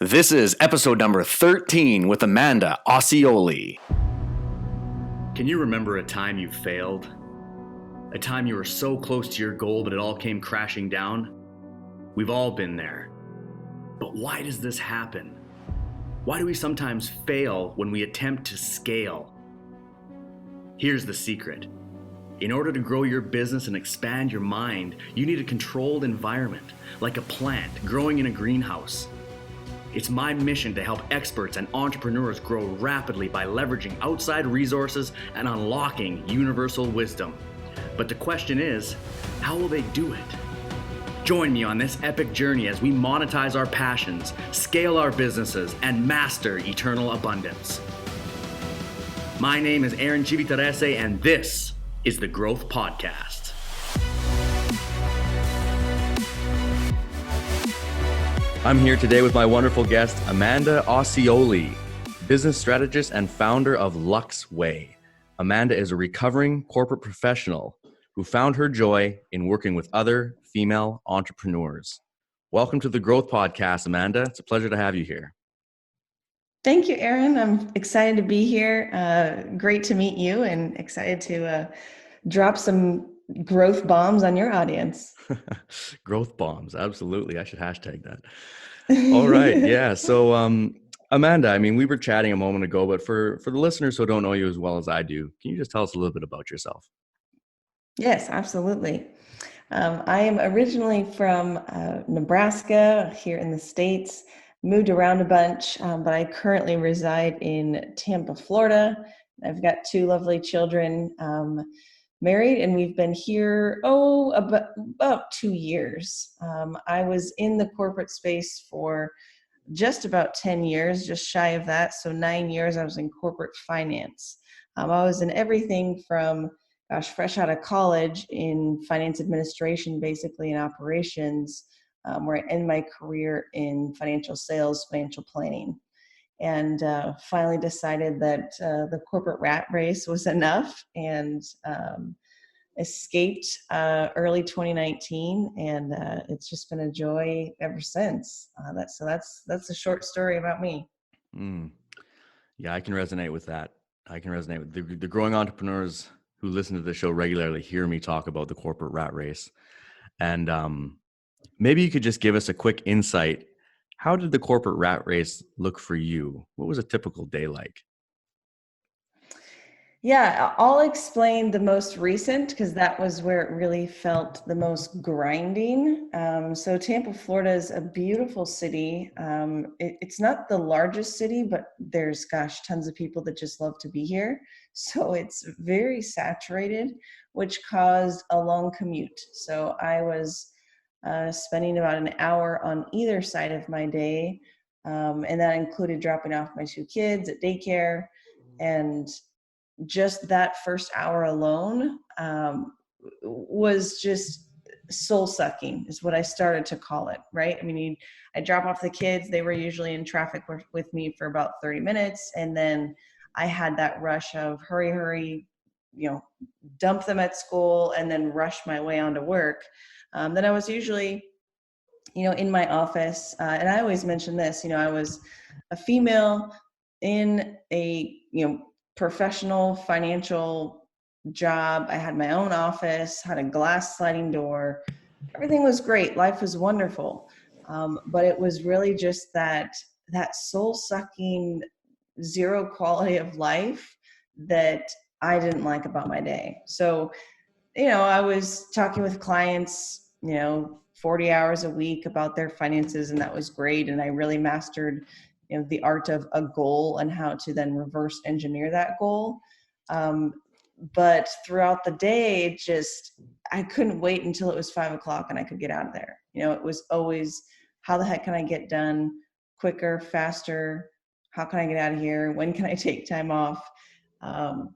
This is episode number 13 with Amanda Aaccioly. Can you remember a time you failed? A time you were so close to your goal, but it all came crashing down? We've all been there. But why does this happen? Why do we sometimes fail when we attempt to scale? Here's the secret. In order to grow your business and expand your mind, you need a controlled environment, like a plant growing in a greenhouse. It's my mission to help experts and entrepreneurs grow rapidly by leveraging outside resources and unlocking universal wisdom. But the question is, how will they do it? Join me on this epic journey as we monetize our passions, scale our businesses, and master eternal abundance. My name is Aaron Chivitarese, and this is the Growth Podcast. I'm here today with my wonderful guest, Amanda Aaccioly, business strategist and founder of LUX-WAY. Amanda is a recovering corporate professional who found her joy in working with other female entrepreneurs. Welcome to the Growth Podcast, Amanda. It's a pleasure to have you here. Thank you, Aaron. I'm excited to be here. Great to meet you and excited to drop some growth bombs on your audience. Growth bombs. Absolutely. I should hashtag that. All right. Yeah. So, Amanda, I mean, we were chatting a moment ago, but for the listeners who don't know you as well as I do, can you just tell us a little bit about yourself? Yes, absolutely. I am originally from Nebraska here in the States, moved around a bunch, but I currently reside in Tampa, Florida. I've got two lovely children, married, and we've been here, about 2 years. I was in the corporate space for just about 10 years, just shy of that. So 9 years I was in corporate finance. I was in everything from, fresh out of college in finance administration, basically in operations, where I ended my career in financial sales, financial planning. And finally decided that the corporate rat race was enough, and escaped early 2019, and it's just been a joy ever since. That's a short story about me. Yeah, I can resonate with that. I can resonate with the growing entrepreneurs who listen to the show regularly hear me talk about the corporate rat race. And maybe you could just give us a quick insight. How did the corporate rat race look for you? What was a typical day like? Yeah, I'll explain the most recent because that was where it really felt the most grinding. So Tampa, Florida is a beautiful city. It's not the largest city, but there's, tons of people that just love to be here. So it's very saturated, which caused a long commute. So I was spending about an hour on either side of my day. And that included dropping off my two kids at daycare, and just that first hour alone was just soul sucking, is what I started to call it, right? I mean, I drop off the kids, they were usually in traffic with me for about 30 minutes. And then I had that rush of hurry, dump them at school and then rush my way onto work. Then I was usually, in my office. And I always mention this, I was a female in a, professional financial job. I had my own office, had a glass sliding door. Everything was great. Life was wonderful. But it was really just that soul sucking zero quality of life that I didn't like about my day. So, I was talking with clients, 40 hours a week about their finances, and that was great. And I really mastered the art of a goal and how to then reverse engineer that goal. But throughout the day, I couldn't wait until it was 5 o'clock and I could get out of there. It was always, how the heck can I get done quicker, faster? How can I get out of here? When can I take time off? And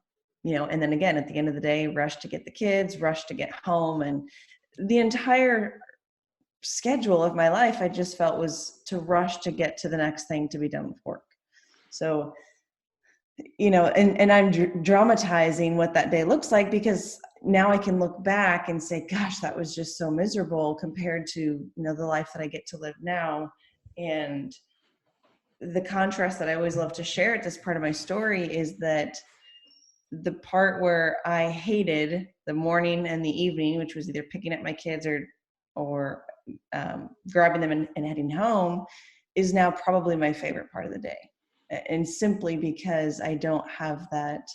then again, at the end of the day, rush to get the kids, rush to get home. And the entire schedule of my life, I just felt, was to rush to get to the next thing to be done with work. So, and I'm dramatizing what that day looks like, because now I can look back and say, gosh, that was just so miserable compared to, the life that I get to live now. And the contrast that I always love to share at this part of my story is that the part where I hated the morning and the evening, which was either picking up my kids or grabbing them and heading home, is now probably my favorite part of the day. And simply because I don't have that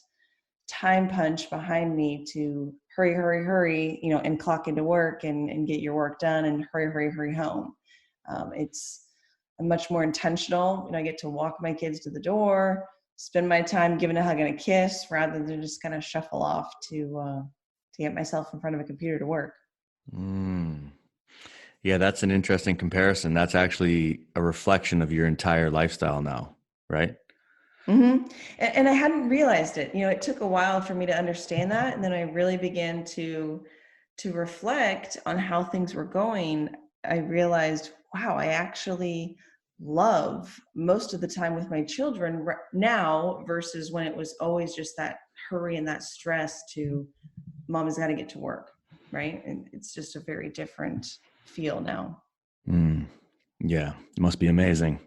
time punch behind me to hurry, hurry, hurry, and clock into work and get your work done and hurry, hurry, hurry home. It's much more intentional. I get to walk my kids to the door, spend my time giving a hug and a kiss rather than just kind of shuffle off to get myself in front of a computer to work. Mm. Yeah, that's an interesting comparison. That's actually a reflection of your entire lifestyle now, right? Mm-hmm. And I hadn't realized it. It took a while for me to understand that, and then I really began to reflect on how things were going. I realized, wow, I actually love most of the time with my children now versus when it was always just that hurry and that stress to mom has got to get to work, right? And it's just a very different feel now. Mm. Yeah, it must be amazing.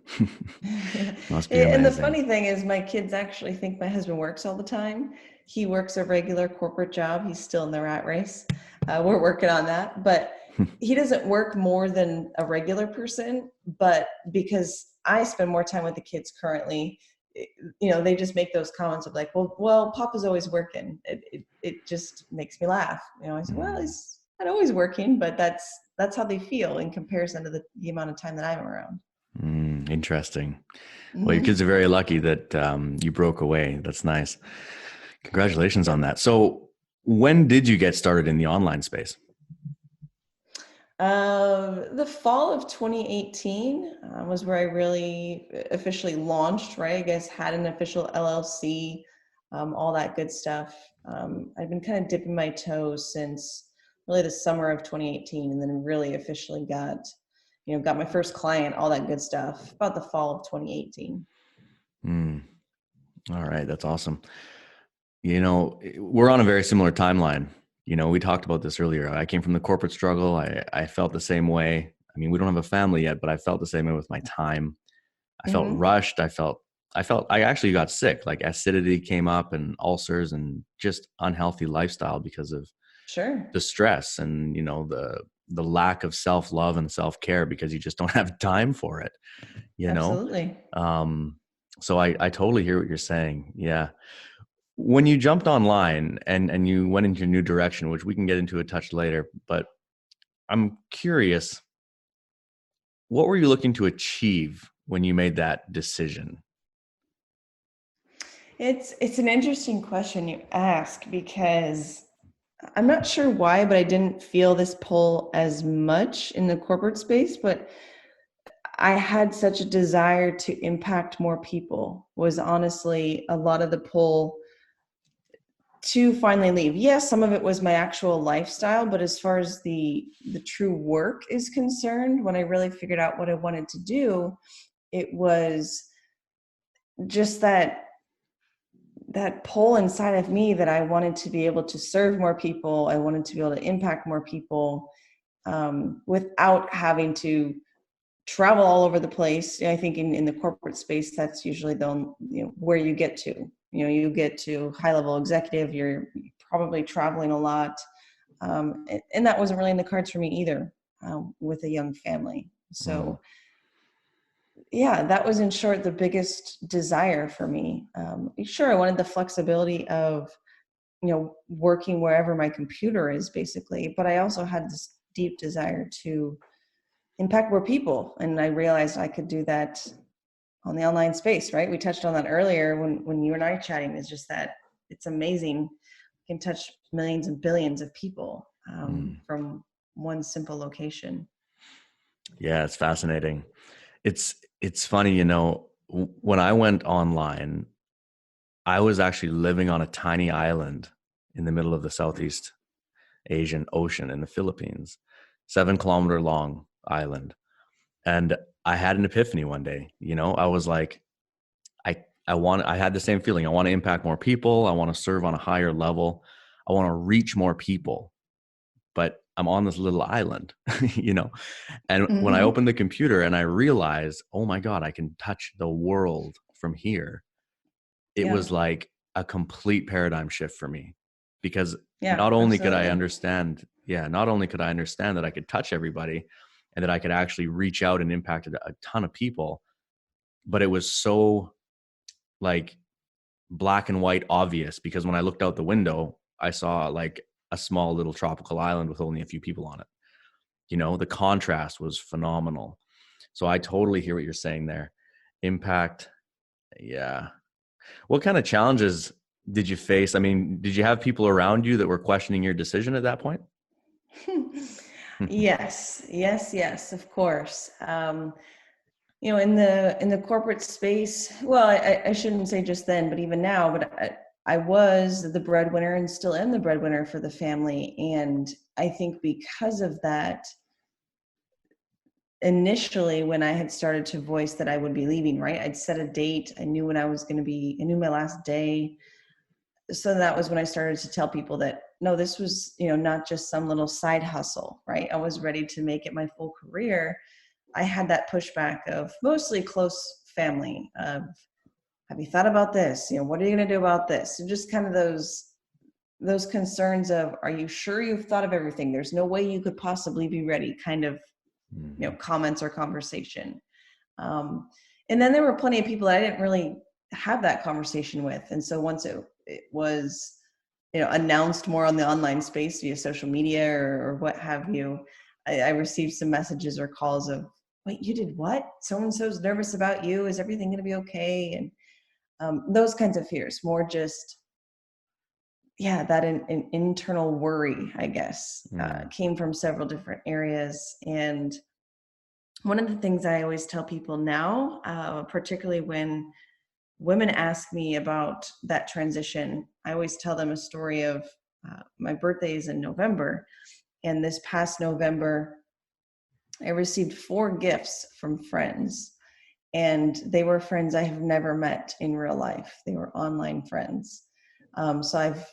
Must be And the amazing. funny thing is, my kids actually think my husband works all the time. He works a regular corporate job. He's still in the rat race. We're working on that, but he doesn't work more than a regular person. But because I spend more time with the kids currently, they just make those comments of like, well, Papa's always working. It just makes me laugh. I say, well, Mm. he's not always working, but that's how they feel in comparison to the amount of time that I'm around. Interesting. Well, your kids Mm-hmm. are very lucky that you broke away. That's nice. Congratulations on that. So, when did you get started in the online space? The fall of 2018 was where I really officially launched, right? I guess had an official LLC, all that good stuff. I've been kind of dipping my toes since really the summer of 2018, and then really officially got my first client, all that good stuff, about the fall of 2018. Mm. All right, that's awesome. We're on a very similar timeline. We talked about this earlier. I came from the corporate struggle. I felt the same way. I mean, we don't have a family yet, but I felt the same way with my time. I felt Mm-hmm. rushed. I actually got sick. Like acidity came up and ulcers and just unhealthy lifestyle because of Sure. the stress and, the lack of self-love and self-care because you just don't have time for it, you know? Absolutely. Um, so I totally hear what you're saying. Yeah. When you jumped online and you went into a new direction, which we can get into a touch later, but I'm curious, what were you looking to achieve when you made that decision? It's an interesting question you ask because I'm not sure why, but I didn't feel this pull as much in the corporate space, but I had such a desire to impact more people was honestly a lot of the pull to finally leave. Yes, some of it was my actual lifestyle, but as far as the true work is concerned, when I really figured out what I wanted to do, it was just that pull inside of me that I wanted to be able to serve more people. I wanted to be able to impact more people without having to travel all over the place. I think in the corporate space, that's usually where you get to. You get to high level executive. You're probably traveling a lot, and that wasn't really in the cards for me either with a young family. Mm, So yeah, that was in short the biggest desire for me. Sure, I wanted the flexibility of working wherever my computer is basically, but I also had this deep desire to impact more people, and I realized I could do that on the online space. Right, we touched on that earlier when you and I chatting. Is just that it's amazing. We can touch millions and billions of people mm. from one simple location. Yeah, it's fascinating. It's funny, when I went online, I was actually living on a tiny island in the middle of the Southeast Asian Ocean in the Philippines, 7 kilometer long island. And I had an epiphany one day. I was like, I had the same feeling. I want to impact more people. I want to serve on a higher level. I want to reach more people. But I'm on this little island, you know. And when I Hmm. opened the computer and I realized, oh my God, I can touch the world from here, it Yeah. was like a complete paradigm shift for me. Because Yeah, not only could I absolutely. understand, yeah, not only could I understand that I could touch everybody and that I could actually reach out and impact a ton of people, but it was so like black and white obvious, because when I looked out the window, I saw like a small little tropical island with only a few people on it. You know, the contrast was phenomenal. So I totally hear what you're saying there. Impact. Yeah. What kind of challenges did you face? I mean, did you have people around you that were questioning your decision at that point? Yes, yes, yes, of course. In the corporate space, well, I shouldn't say just then, but even now, but I was the breadwinner and still am the breadwinner for the family. And I think because of that, initially when I had started to voice that I would be leaving, right? I'd set a date. I knew when I was going to be, I knew my last day. So that was when I started to tell people that no, this was, not just some little side hustle, right? I was ready to make it my full career. I had that pushback of mostly close family of, have you thought about this? What are you going to do about this? And just kind of those concerns of, are you sure you've thought of everything? There's no way you could possibly be ready, kind of, Mm-hmm. comments or conversation. Um, and then there were plenty of people that I didn't really have that conversation with. And so once it was, announced more on the online space via social media or what have you, I received some messages or calls of, wait, you did what? So-and-so's nervous about you. Is everything going to be okay? And those kinds of fears, more just, yeah, that an internal worry, I guess, Mm-hmm. came from several different areas. And one of the things I always tell people now, particularly when women ask me about that transition, I always tell them a story of my birthday is in November. And this past November, I received 4 gifts from friends. And they were friends I have never met in real life. They were online friends. So I've,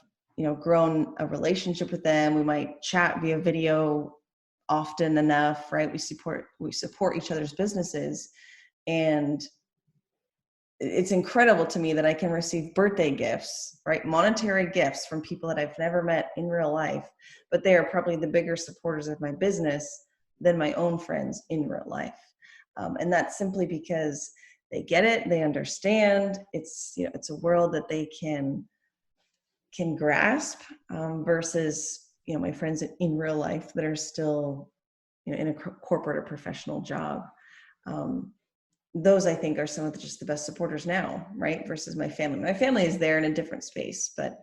grown a relationship with them. We might chat via video often enough, right? We support each other's businesses. And it's incredible to me that I can receive birthday gifts, right? Monetary gifts from people that I've never met in real life, but they are probably the bigger supporters of my business than my own friends in real life. And that's simply because they get it, they understand. It's a world that they can grasp, versus my friends in real life that are still in a corporate or professional job. Um, those I think are some of just the best supporters now, right? Versus my family. My family is there in a different space, but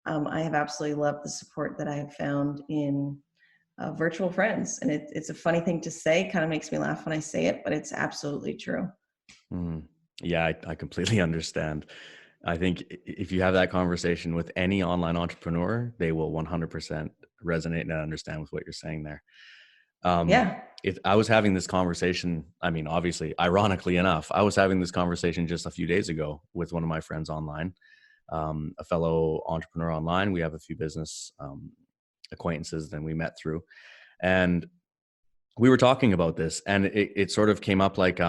I have absolutely loved the support that I have found in virtual friends. And it's a funny thing to say, kind of makes me laugh when I say it, but it's absolutely true. Mm-hmm. Yeah, I completely understand. I think if you have that conversation with any online entrepreneur, they will 100% resonate and understand with what you're saying there. Yeah. If I was having this conversation, I mean, obviously, ironically enough, I was having this conversation just a few days ago with one of my friends online, a fellow entrepreneur online. We have a few business acquaintances that we met through, and we were talking about this, and it sort of came up like,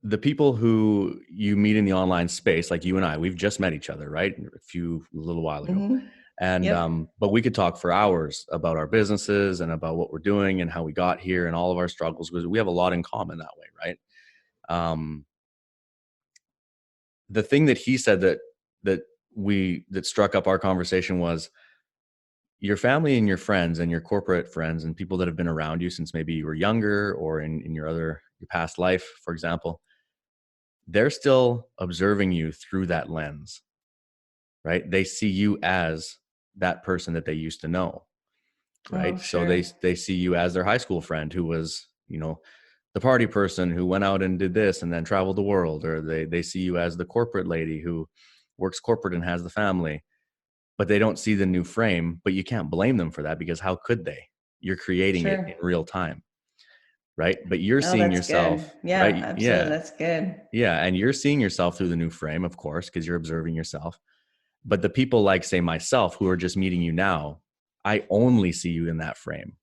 the people who you meet in the online space, like you and I, we've just met each other, right? A little while ago. Mm-hmm. And, Yep. but we could talk for hours about our businesses and about what we're doing and how we got here and all of our struggles, because we have a lot in common that way, right? Um, the thing that he said that struck up our conversation was your family and your friends and your corporate friends and people that have been around you since maybe you were younger or in your past life, for example, they're still observing you through that lens, right? They see you as that person that they used to know, Oh, right? So sure. they see you as their high school friend who was, the party person who went out and did this and then traveled the world, or they see you as the corporate lady who works corporate and has the family, but they don't see the new frame. But you can't blame them for that, because how could they? You're creating it in Sure. real time, right? But you're Oh, seeing that's good. yourself, Yeah, right? absolutely. Yeah. That's good. Yeah. And you're seeing yourself through the new frame, of course, because you're observing yourself. But the people like, say, myself, who are just meeting you now, I only see you in that frame,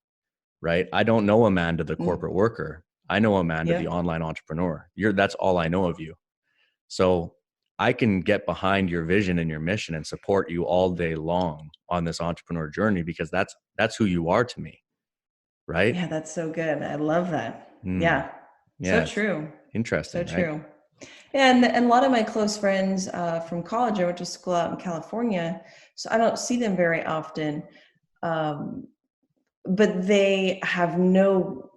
right? I don't know Amanda, the Mm, corporate worker. I know Amanda, the yep. online entrepreneur. That's all I know of you. So I can get behind your vision and your mission and support you all day long on this entrepreneur journey, because that's who you are to me, right? Yeah, that's so good. I love that. Mm, Yeah, so yeah, it's true. So interesting, right? true. And a lot of my close friends from college, I went to school out in California, so I don't see them very often. Um, but they have no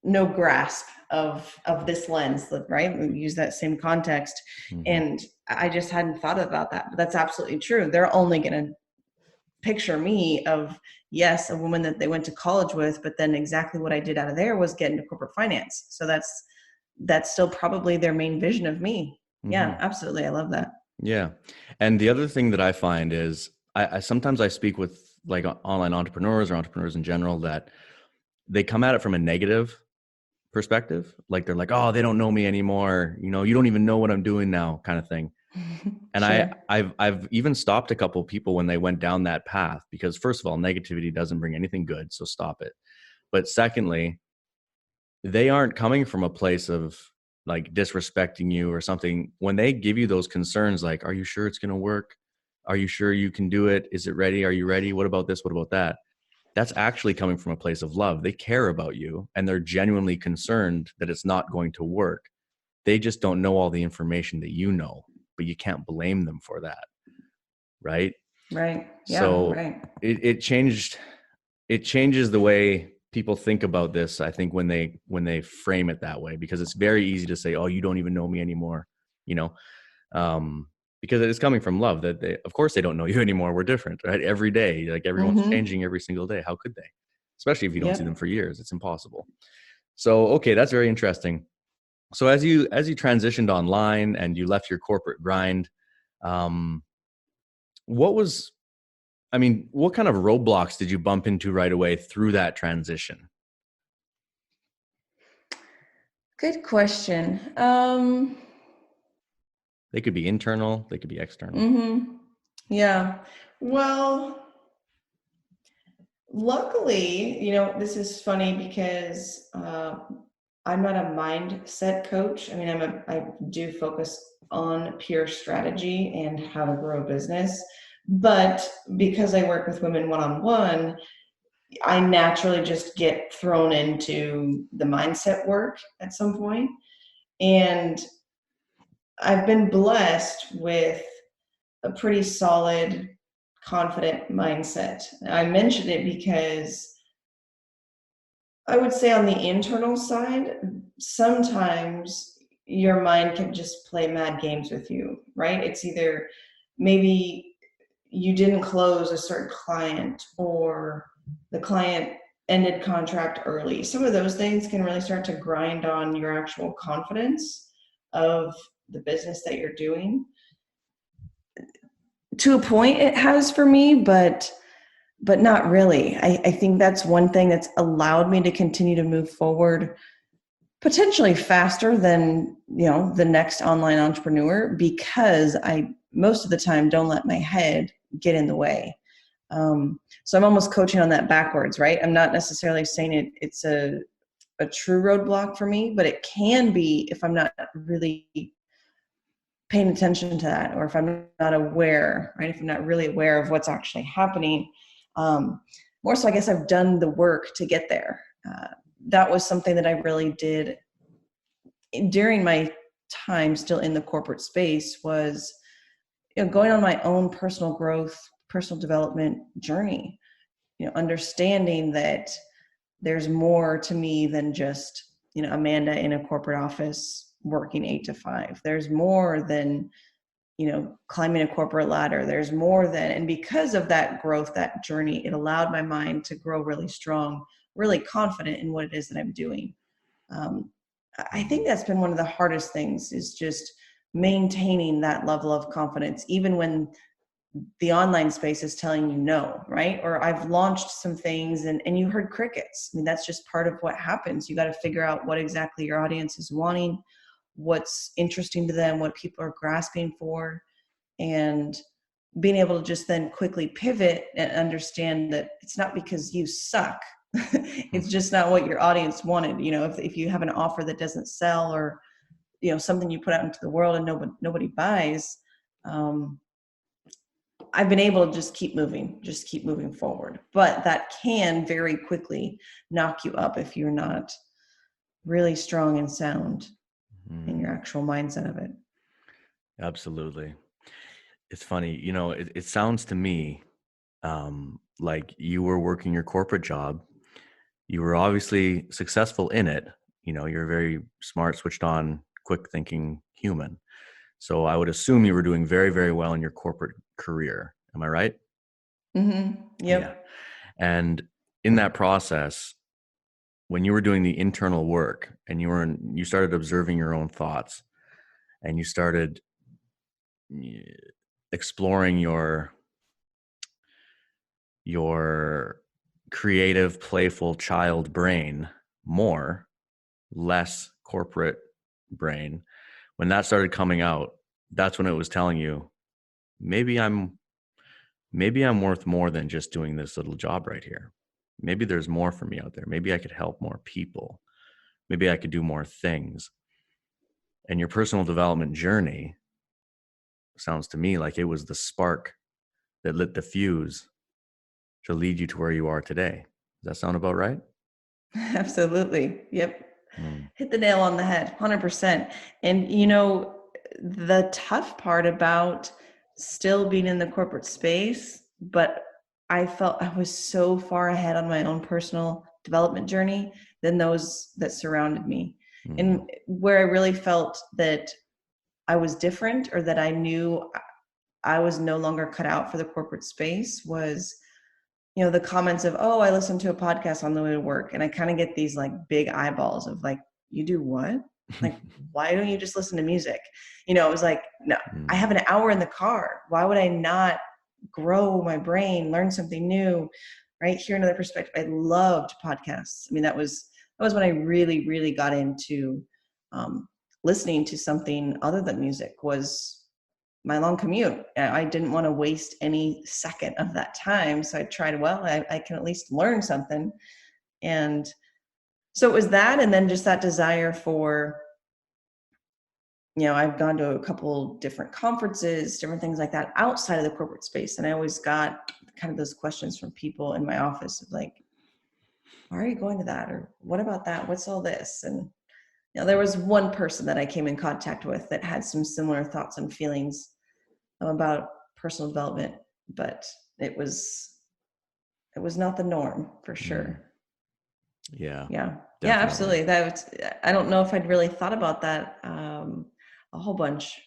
grasp of this lens, right? We use that same context, Hmm. and I just hadn't thought about that. But that's absolutely true. They're only going to picture me of, yes, a woman that they went to college with, but then exactly what I did out of there was get into corporate finance. So that's still probably their main vision of me. Hmm. Yeah, absolutely. I love that. Yeah. And the other thing that I find is I sometimes I speak with like online entrepreneurs or entrepreneurs in general, that they come at it from a negative perspective. Like they're like, oh, they don't know me anymore. You don't even know what I'm doing now, kind of thing. And Sure. I've even stopped a couple of people when they went down that path, because first of all, negativity doesn't bring anything good. So stop it. But secondly, they aren't coming from a place of like disrespecting you or something. When they give you those concerns, like, are you sure it's going to work? Are you sure you can do it? Is it ready? Are you ready? What about this? What about that? That's actually coming from a place of love. They care about you and they're genuinely concerned that it's not going to work. They just don't know all the information that you know, but you can't blame them for that, right? Right. Yeah, So right. it changes the way people think about this, I think, when they frame it that way, because it's very easy to say, oh, you don't even know me anymore, you know um because it's coming from love, that they, of course, they don't know you anymore. We're different, right? Every day, like, everyone's Mm-hmm. changing every single day. How could they? Especially if you don't see them Yep. for years, it's impossible. So okay, that's very interesting. So as you transitioned online and you left your corporate grind, um what was what kind of roadblocks did you bump into right away through that transition? Good question. They could be internal, they could be external. Mm-hmm. Yeah. Well, luckily, this is funny because I'm not a mindset coach. I mean, I do focus on pure strategy and how to grow a business. But because I work with women one on one, I naturally just get thrown into the mindset work at some point. And I've been blessed with a pretty solid, confident mindset. I mention it because I would say on the internal side, sometimes your mind can just play mad games with you, right? It's either maybe you didn't close a certain client, or the client ended contract early. Some of those things can really start to grind on your actual confidence of the business that you're doing. To a point it has for me, but not really. I think that's one thing that's allowed me to continue to move forward potentially faster than the next online entrepreneur, because I most of the time don't let my head get in the way. So I'm almost coaching on that backwards, right? I'm not necessarily saying it's a true roadblock for me, but it can be if I'm not really paying attention to that, or if I'm not aware, right? If I'm not really aware of what's actually happening. More so, I guess I've done the work to get there. That was something that I really did during my time still in the corporate space, was going on my own personal growth, personal development journey, understanding that there's more to me than just Amanda in a corporate office working 8 to 5. There's more than climbing a corporate ladder. There's more than, and because of that growth, that journey, it allowed my mind to grow really strong, really confident in what it is that I'm doing. um, I think that's been one of the hardest things, is just maintaining that level of confidence, even when the online space is telling you no, right? Or I've launched some things and you heard crickets. I mean, that's just part of what happens. You got to figure out what exactly your audience is wanting, what's interesting to them, what people are grasping for. And being able to just then quickly pivot and understand that it's not because you suck. It's just not what your audience wanted. You know, if you have an offer that doesn't sell, or, you know, something you put out into the world and nobody buys, I've been able to just keep moving forward. But that can very quickly knock you up if you're not really strong and sound in your actual mindset of it. Absolutely. It's funny, you know, it sounds to me like you were working your corporate job. You were obviously successful in it. You know, you're a very smart, switched on, quick thinking human. So I would assume you were doing very, very well in your corporate career. Am I right? Mm-hmm. Yep. Yeah. And in that process, when you were doing the internal work and you started observing your own thoughts, and you started exploring your creative, playful child brain more, less corporate brain, when that started coming out, that's when it was telling you, maybe I'm worth more than just doing this little job right here. Maybe there's more for me out there. Maybe I could help more people. Maybe I could do more things. And your personal development journey sounds to me like it was the spark that lit the fuse to lead you to where you are today. Does that sound about right? Absolutely. Yep. Hit the nail on the head, 100%. And, you know, the tough part about still being in the corporate space, but I felt I was so far ahead on my own personal development journey than those that surrounded me. And where I really felt that I was different, or that I knew I was no longer cut out for the corporate space, was, you know, the comments of, oh, I listened to a podcast on the way to work. And I kind of get these like big eyeballs of like, you do what? Like, why don't you just listen to music? You know, it was like, no, I have an hour in the car. Why would I not grow my brain, learn something new, right? Hear another perspective. I loved podcasts. I mean, that was when I really, really got into listening to something other than music, was my long commute. I didn't want to waste any second of that time. So I tried, well, I can at least learn something. And so it was that. And then just that desire for, you know, I've gone to a couple different conferences, different things like that outside of the corporate space. And I always got kind of those questions from people in my office of like, why are you going to that? Or what about that? What's all this? And, you know, there was one person that I came in contact with that had some similar thoughts and feelings about personal development, but it was not the norm for sure. Yeah. Yeah. Definitely. Yeah, absolutely. I don't know if I'd really thought about that a whole bunch,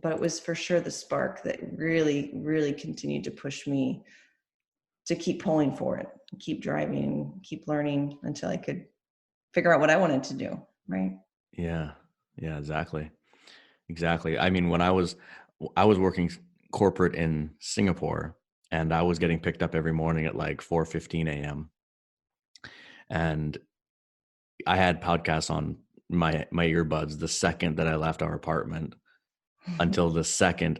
but it was for sure the spark that really, really continued to push me to keep pulling for it, keep driving, keep learning until I could figure out what I wanted to do. Right. Yeah. Yeah, exactly. I mean, when I was working corporate in Singapore, and I was getting picked up every morning at like 4:15 a.m. and I had podcasts on my earbuds the second that I left our apartment until the second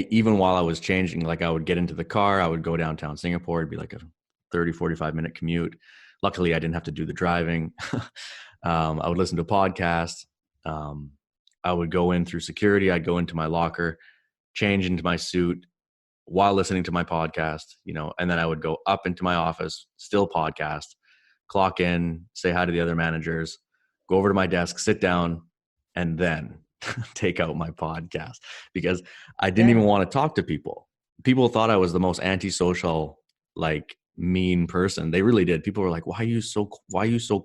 even while I was changing, like I would get into the car, I would go downtown Singapore. It'd be like a 30-45 minute commute. Luckily I didn't have to do the driving. I would listen to a podcast. I would go in through security. I'd go into my locker, change into my suit while listening to my podcast, you know, and then I would go up into my office, still podcast, clock in, say hi to the other managers, go over to my desk, sit down, and then take out my podcast, because I didn't even want to talk to people. People thought I was the most antisocial, like mean person. They really did. People were like, why are you so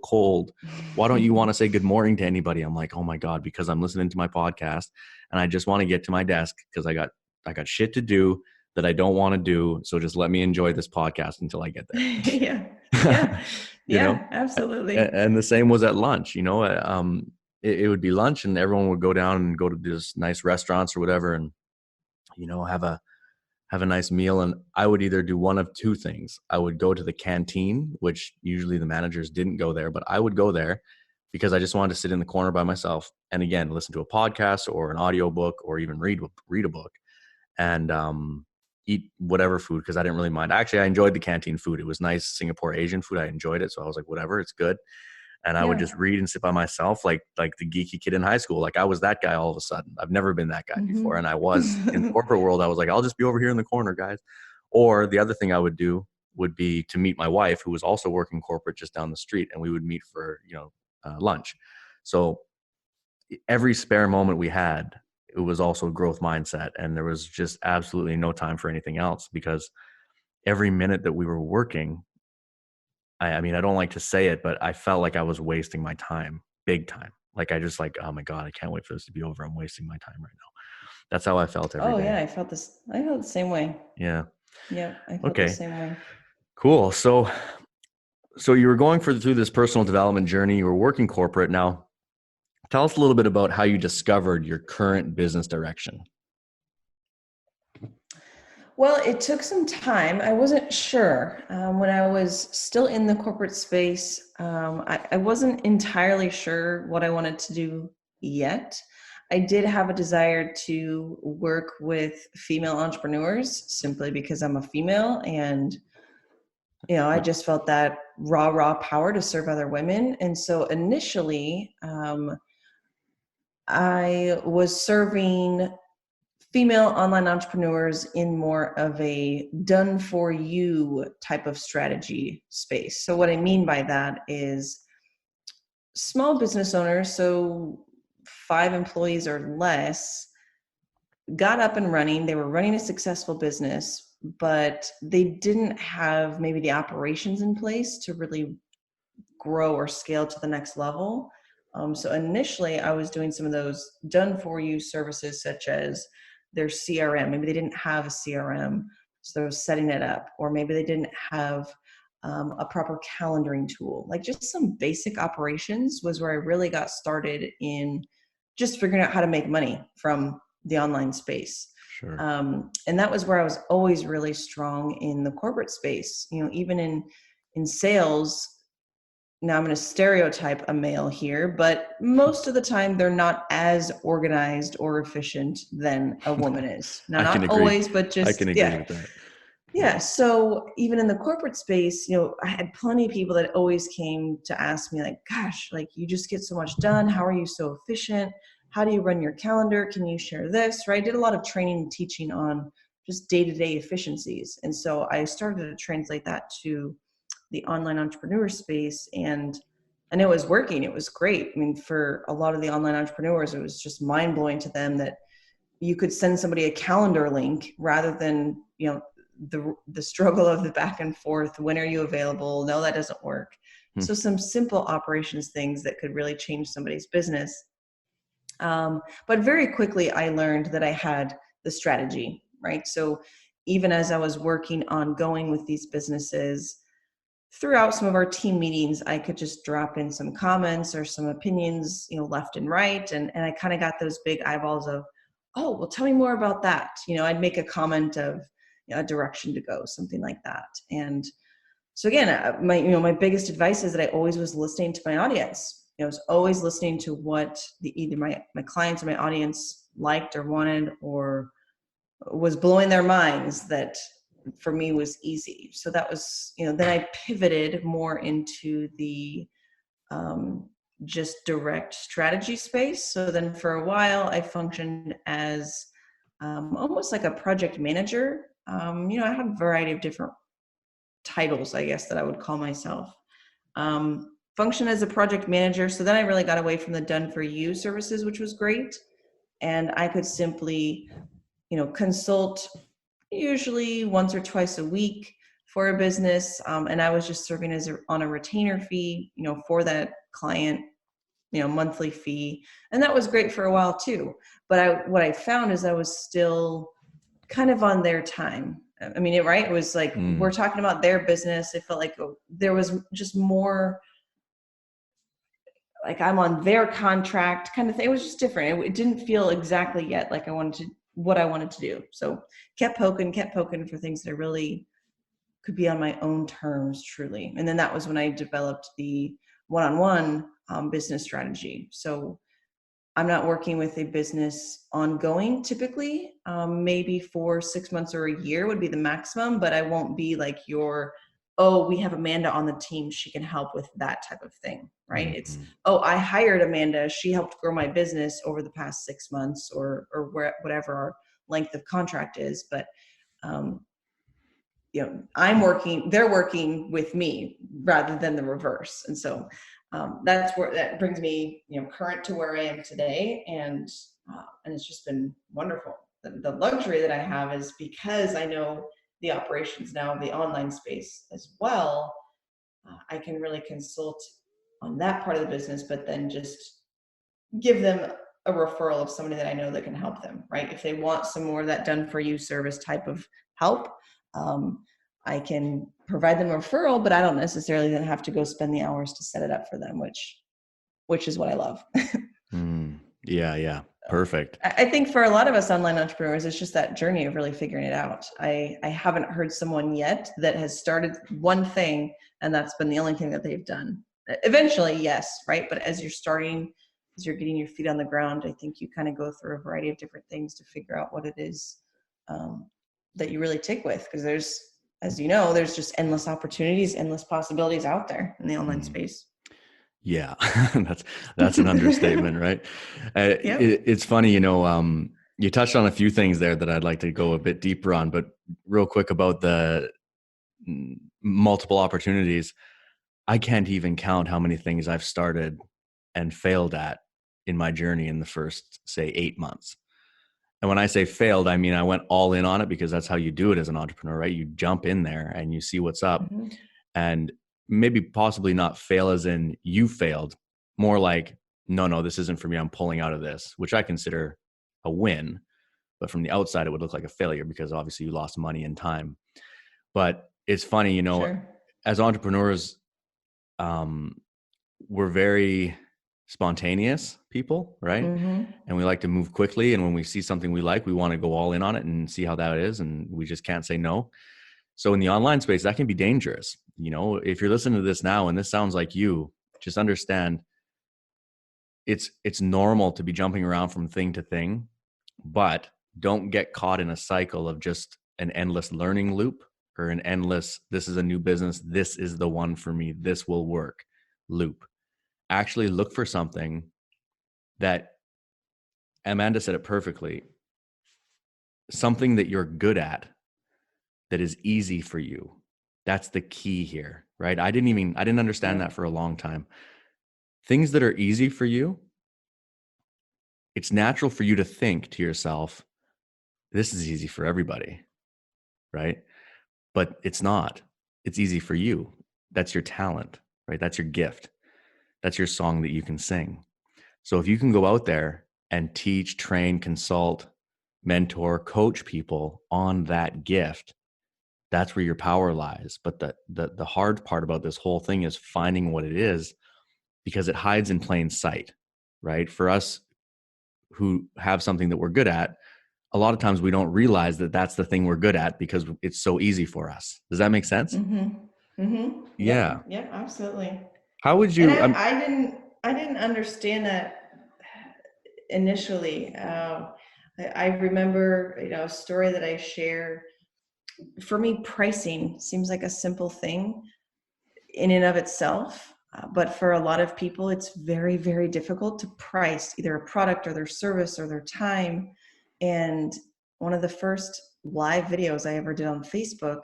cold? Why don't you want to say good morning to anybody? I'm like, oh my God, because I'm listening to my podcast and I just want to get to my desk because I got shit to do that I don't want to do. So just let me enjoy this podcast until I get there. Yeah. You know, Absolutely. And the same was at lunch, you know, it would be lunch and everyone would go down and go to these nice restaurants or whatever, and, you know, have a nice meal. And I would either do one of two things. I would go to the canteen, which usually the managers didn't go there, but I would go there because I just wanted to sit in the corner by myself. And again, listen to a podcast or an audio book or even read a book. and eat whatever food because I didn't really mind. Actually, I enjoyed the canteen food. It was nice Singapore Asian food. I enjoyed it. So I was like, whatever, it's good. And I would Yeah. just read and sit by myself like the geeky kid in high school. Like I was that guy all of a sudden. I've never been that guy before. And I was in the Mm-hmm. corporate world. I was like, I'll just be over here in the corner, guys. Or the other thing I would do would be to meet my wife, who was also working corporate just down the street, and we would meet for, lunch. So every spare moment we had, it was also growth mindset. And there was just absolutely no time for anything else because every minute that we were working, I mean, I don't like to say it, but I felt like I was wasting my time, big time. Like I just like, oh my God, I can't wait for this to be over. I'm wasting my time right now. That's how I felt every Oh day. yeah, I felt the same way. Yeah. Yep, I felt the Okay. same way. Cool. So you were going through this personal development journey. You were working corporate. Now, tell us a little bit about how you discovered your current business direction. Well, it took some time. I wasn't sure when I was still in the corporate space. I wasn't entirely sure what I wanted to do yet. I did have a desire to work with female entrepreneurs simply because I'm a female, and I just felt that raw power to serve other women. And so initially, I was serving female online entrepreneurs in more of a done for you type of strategy space. So what I mean by that is small business owners, so 5 employees or less, got up and running. They were running a successful business, but they didn't have maybe the operations in place to really grow or scale to the next level. So initially, I was doing some of those done for you services, such as their CRM. Maybe they didn't have a CRM, so I was setting it up, or maybe they didn't have a proper calendaring tool. Like just some basic operations was where I really got started in just figuring out how to make money from the online space. Sure. And that was where I was always really strong in the corporate space. Even in sales. Now I'm going to stereotype a male here, but most of the time they're not as organized or efficient than a woman is. Now, I can not agree. always, but I just, can agree yeah. with that. Yeah. So even in the corporate space, I had plenty of people that always came to ask me like, gosh, like you just get so much done. How are you so efficient? How do you run your calendar? Can you share this? Right. I did a lot of training and teaching on just day-to-day efficiencies. And so I started to translate that to the online entrepreneur space, and it was working. It was great. I mean, for a lot of the online entrepreneurs, it was just mind blowing to them that you could send somebody a calendar link rather than, the struggle of the back and forth. When are you available? No, that doesn't work. Hmm. So some simple operations things that could really change somebody's business. But very quickly I learned that I had the strategy, right? So even as I was working on going with these businesses, throughout some of our team meetings, I could just drop in some comments or some opinions, left and right. And I kind of got those big eyeballs of, oh, well, tell me more about that. I'd make a comment of a direction to go, something like that. And so again, my biggest advice is that I always was listening to my audience. I was always listening to what either my clients or my audience liked or wanted, or was blowing their minds that for me was easy. So that was, then I pivoted more into the just direct strategy space. So then for a while I functioned as almost like a project manager. I had a variety of different titles, I guess, that I would call myself. Function as a project manager. So then I really got away from the done for you services, which was great. And I could simply, consult usually once or twice a week for a business. And I was just serving on a retainer fee, for that client, monthly fee. And that was great for a while too. But what I found is I was still kind of on their time. I mean, right? It was like, we're talking about their business. It felt like there was just more like I'm on their contract kind of thing. It was just different. It didn't feel exactly yet like what I wanted to do. So kept poking for things that I really could be on my own terms, truly. And then that was when I developed the one-on-one business strategy. So I'm not working with a business ongoing typically. Maybe for 6 months or a year would be the maximum, but I won't be like oh, we have Amanda on the team, she can help with that type of thing, right? It's, Mhm. oh, I hired Amanda, she helped grow my business over the past 6 months or whatever our length of contract is. But um, they're working with me rather than the reverse. And so that's where that brings me, current to where I am today. And it's just been wonderful. The luxury that I have is because I know the operations now of the online space as well. I can really consult on that part of the business, but then just give them a referral of somebody that I know that can help them, right? If they want some more of that done for you service type of help, I can provide them a referral, but I don't necessarily then have to go spend the hours to set it up for them, which is what I love. Yeah. Perfect. I think for a lot of us online entrepreneurs, it's just that journey of really figuring it out. I haven't heard someone yet that has started one thing and that's been the only thing that they've done. Eventually, yes, right? But as you're getting your feet on the ground, I think you kind of go through a variety of different things to figure out what it is that you really tick with. Because as you know, there's just endless opportunities, endless possibilities out there in the online space. Yeah, that's an understatement, right? Yep. It's funny, you touched on a few things there that I'd like to go a bit deeper on, but real quick about the multiple opportunities. I can't even count how many things I've started and failed at in my journey in the first, say, 8 months. And when I say failed, I mean I went all in on it because that's how you do it as an entrepreneur, right? You jump in there and you see what's up. Mm-hmm. And maybe possibly not fail as in you failed, more like, no, this isn't for me. I'm pulling out of this, which I consider a win. But from the outside, it would look like a failure because obviously you lost money and time. But it's funny, Sure. as entrepreneurs, we're very spontaneous people, right? Mm-hmm. And we like to move quickly. And when we see something we like, we want to go all in on it and see how that is. And we just can't say no. So in the online space, that can be dangerous. If you're listening to this now and this sounds like you, just understand it's normal to be jumping around from thing to thing, but don't get caught in a cycle of just an endless learning loop or an endless, this is a new business, this is the one for me, this will work loop. Actually look for something that, Amanda said it perfectly, something that you're good at that is easy for you. That's the key here, right? I didn't understand that for a long time. Things that are easy for you, it's natural for you to think to yourself, this is easy for everybody, right? But it's not. It's easy for you. That's your talent, right? That's your gift. That's your song that you can sing. So if you can go out there and teach, train, consult, mentor, coach people on that gift, that's where your power lies. But the hard part about this whole thing is finding what it is, because it hides in plain sight, right? For us who have something that we're good at, a lot of times we don't realize that that's the thing we're good at because it's so easy for us. Does that make sense? Mm-hmm. Mm-hmm. Yeah. Yep, absolutely. How would And you, I didn't understand that initially. I remember, a story that I share. For me, pricing seems like a simple thing in and of itself. But for a lot of people, it's very, very difficult to price either a product or their service or their time. And one of the first live videos I ever did on Facebook,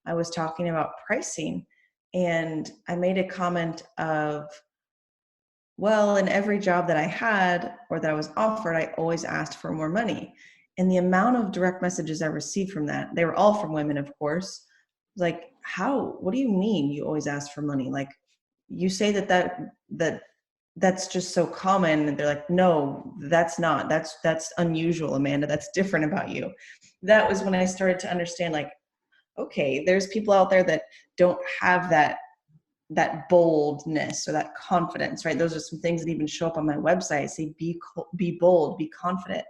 I was talking about pricing. And I made a comment of, well, in every job that I had or that I was offered, I always asked for more money. And the amount of direct messages I received from that, they were all from women, of course. Like, what do you mean you always ask for money? Like, you say that's just so common. And they're like, no, that's not, that's unusual, Amanda. That's different about you. That was when I started to understand, like, okay, there's people out there that don't have that boldness or that confidence, right? Those are some things that even show up on my website. I say, be bold, be confident,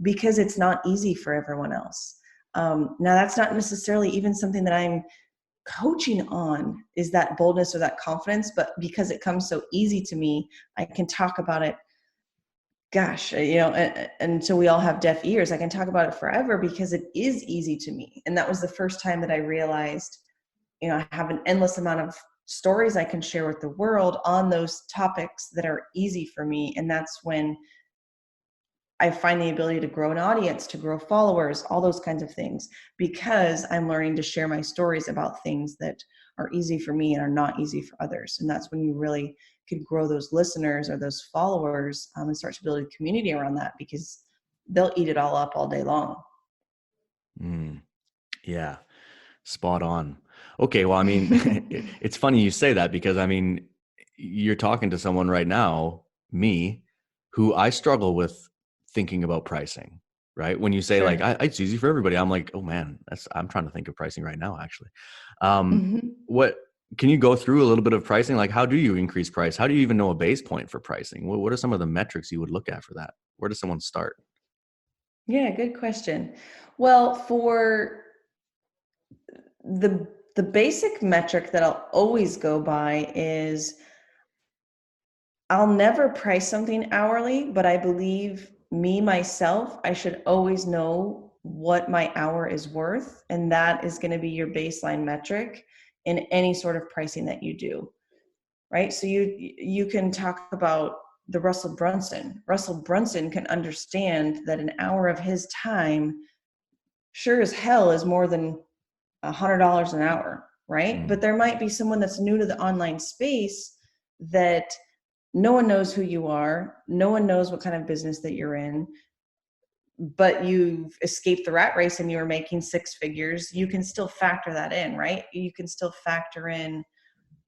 because it's not easy for everyone else. Now, that's not necessarily even something that I'm coaching on, is that boldness or that confidence, but because it comes so easy to me, I can talk about it gosh, and so we all have deaf ears. I can talk about it forever because it is easy to me. And that was the first time that I realized, I have an endless amount of stories I can share with the world on those topics that are easy for me. And that's when I find the ability to grow an audience, to grow followers, all those kinds of things, because I'm learning to share my stories about things that are easy for me and are not easy for others. And that's when you really could grow those listeners or those followers, and start to build a community around that, because they'll eat it all up all day long. Yeah, spot on. Okay, well, I mean, it's funny you say that, because I mean, you're talking to someone right now, me, who I struggle with thinking about pricing, right? When you say like, Sure. it's easy for everybody, I'm like, oh man, I'm trying to think of pricing right now, actually. Hmm. What can you go through a little bit of pricing? Like, how do you increase price? How do you even know a base point for pricing? What are some of the metrics you would look at for that? Where does someone start? Yeah, good question. Well, for the basic metric that I'll always go by is, I'll never price something hourly, but I believe myself, I should always know what my hour is worth. And that is going to be your baseline metric in any sort of pricing that you do. Right. So you can talk about the Russell Brunson. Russell Brunson can understand that an hour of his time sure as hell is more than $100 an hour. Right. But there might be someone that's new to the online space that no one knows who you are. No one knows what kind of business that you're in, but you've escaped the rat race and you were making six figures. You can still factor that in, right? You can still factor in,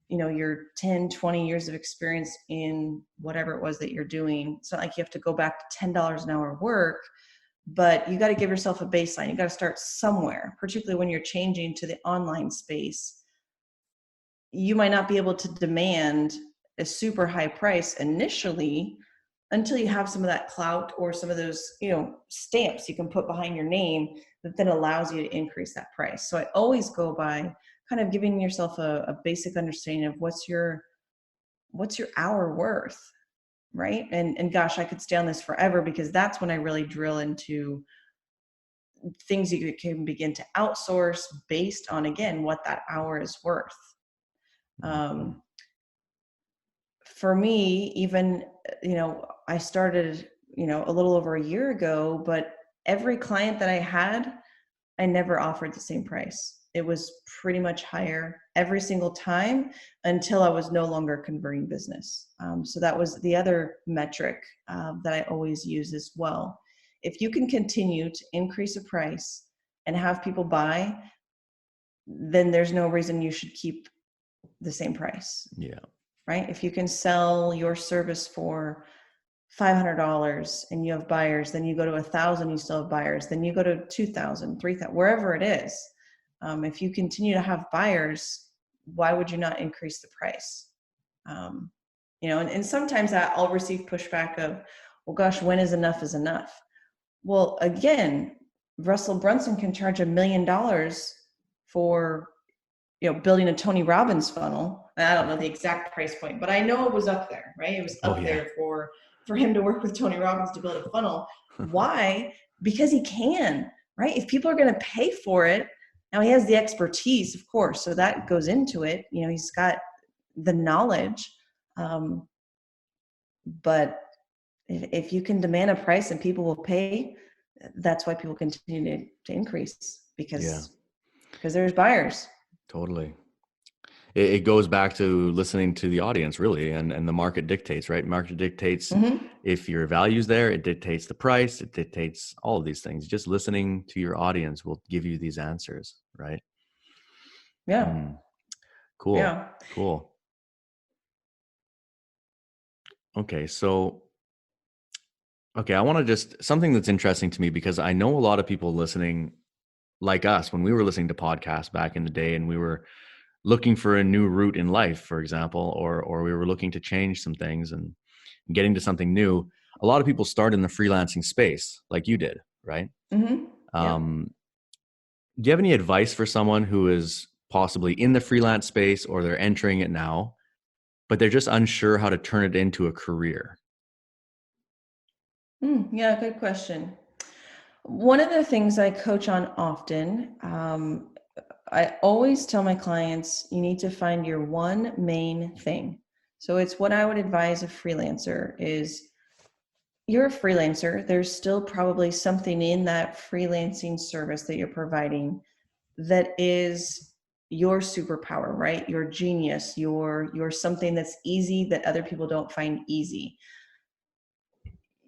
your 10, 20 years of experience in whatever it was that you're doing. It's not like you have to go back to $10 an hour work, but you got to give yourself a baseline. You got to start somewhere, particularly when you're changing to the online space. You might not be able to demand a super high price initially until you have some of that clout or some of those, stamps you can put behind your name that then allows you to increase that price. So I always go by kind of giving yourself a basic understanding of what's your hour worth, right? And gosh, I could stay on this forever, because that's when I really drill into things you can begin to outsource based on, again, what that hour is worth. Um, for me, even, I started, a little over a year ago, but every client that I had, I never offered the same price. It was pretty much higher every single time until I was no longer converting business. So that was the other metric that I always use as well. If you can continue to increase a price and have people buy, then there's no reason you should keep the same price. Yeah. Right? If you can sell your service for $500 and you have buyers, then you go to 1,000, you still have buyers, then you go to 2,000, 3,000, wherever it is. If you continue to have buyers, why would you not increase the price? And sometimes I'll receive pushback of, well, gosh, when is enough is enough? Well, again, Russell Brunson can charge $1 million for building a Tony Robbins funnel. And I don't know the exact price point, but I know it was up there, right? It was up there for him to work with Tony Robbins to build a funnel. Why? Because he can, right? If people are going to pay for it, now he has the expertise, of course, so that goes into it. He's got the knowledge, but if you can demand a price and people will pay, that's why people continue to increase, because there's buyers. Totally. It goes back to listening to the audience, really, and the market dictates, right? Market dictates if your value's there, it dictates the price, it dictates all of these things. Just listening to your audience will give you these answers, right? Yeah. Cool. Yeah. Cool. Okay, so I want to just something that's interesting to me, because I know a lot of people listening like us when we were listening to podcasts back in the day, and we were looking for a new route in life, for example, or we were looking to change some things and getting to something new. A lot of people start in the freelancing space like you did, right? Yep. Do you have any advice for someone who is possibly in the freelance space, or they're entering it now, but they're just unsure how to turn it into a career? Yeah, good question. One of the things I coach on often, I always tell my clients, you need to find your one main thing. So it's what I would advise a freelancer is, you're a freelancer. There's still probably something in that freelancing service that you're providing that is your superpower, right? Your genius, your something that's easy that other people don't find easy.